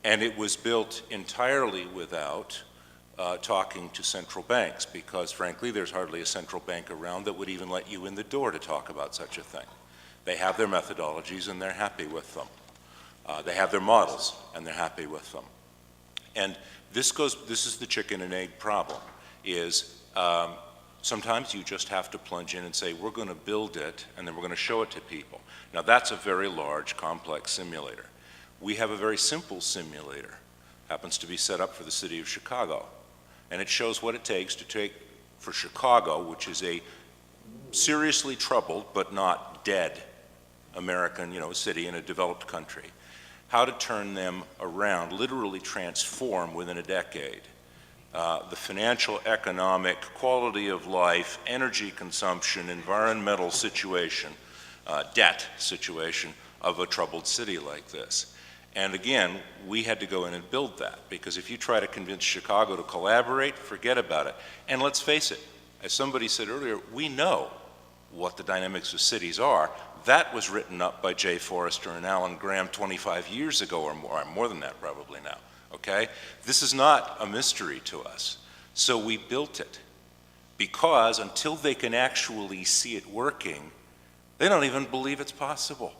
And it was built entirely without talking to central banks, because frankly, there's hardly a central bank around that would even let you in the door to talk about such a thing. They have their methodologies and they're happy with them. They have their models and they're happy with them. And this is the chicken and egg problem, is sometimes you just have to plunge in and say, we're going to build it and then we're going to show it to people. Now that's a very large, complex simulator. We have a very simple simulator, happens to be set up for the city of Chicago, and it shows what it takes to take, for Chicago, which is a seriously troubled but not dead American, city in a developed country, how to turn them around, literally transform within a decade the financial, economic, quality of life, energy consumption, environmental situation, debt situation of a troubled city like this. And again, we had to go in and build that, because if you try to convince Chicago to collaborate, forget about it. And let's face it, as somebody said earlier, we know what the dynamics of cities are. That was written up by Jay Forrester and Alan Graham 25 years ago, or more than that probably now, okay? This is not a mystery to us. So we built it, because until they can actually see it working, they don't even believe it's possible.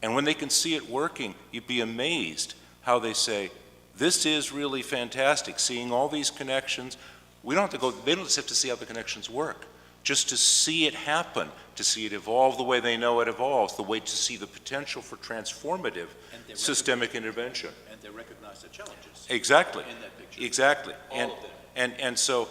And when they can see it working, you'd be amazed how they say, this is really fantastic, seeing all these connections. We don't have to go, they don't just have to see how the connections work. Just to see it happen, to see it evolve the way they know it evolves, the way to see the potential for transformative systemic intervention. And they recognize the challenges. Exactly. In that picture. Exactly. All of them. And so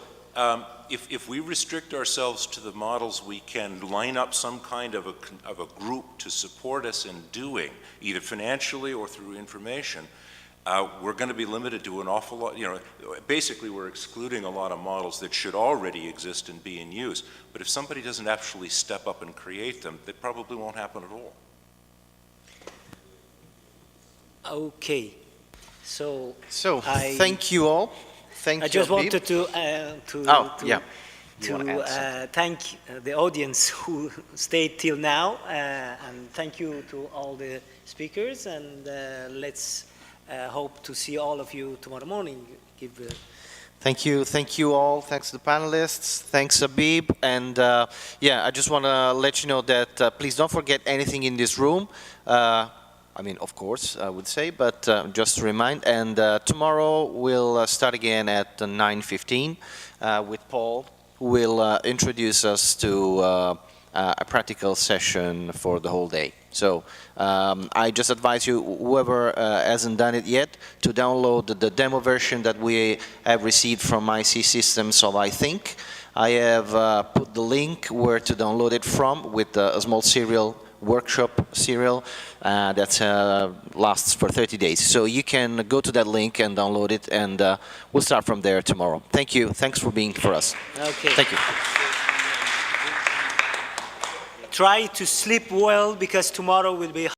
if we restrict ourselves to the models, we can line up some kind of a group to support us in doing, either financially or through information. We're going to be limited to an awful lot, basically we're excluding a lot of models that should already exist and be in use. But if somebody doesn't actually step up and create them, that probably won't happen at all. Okay. So thank you all. Thank you. I just Habib. wanted to thank the audience who stayed till now, and thank you to all the speakers, and let's hope to see all of you tomorrow morning. Thank you all. Thanks to the panelists. Thanks, Habib. And yeah, I just want to let you know that please don't forget anything in this room. I mean, of course, I would say, but just to remind. And tomorrow we'll start again at 9:15 with Paul, who will introduce us to a practical session for the whole day. So I just advise you, whoever hasn't done it yet, to download the demo version that we have received from IC Systems of I Think. I have put the link where to download it from with a small serial, workshop serial that lasts for 30 days. So you can go to that link and download it, and we'll start from there tomorrow. Thank you. Thanks for being for us. Okay. Thank you. Try to sleep well, because tomorrow will be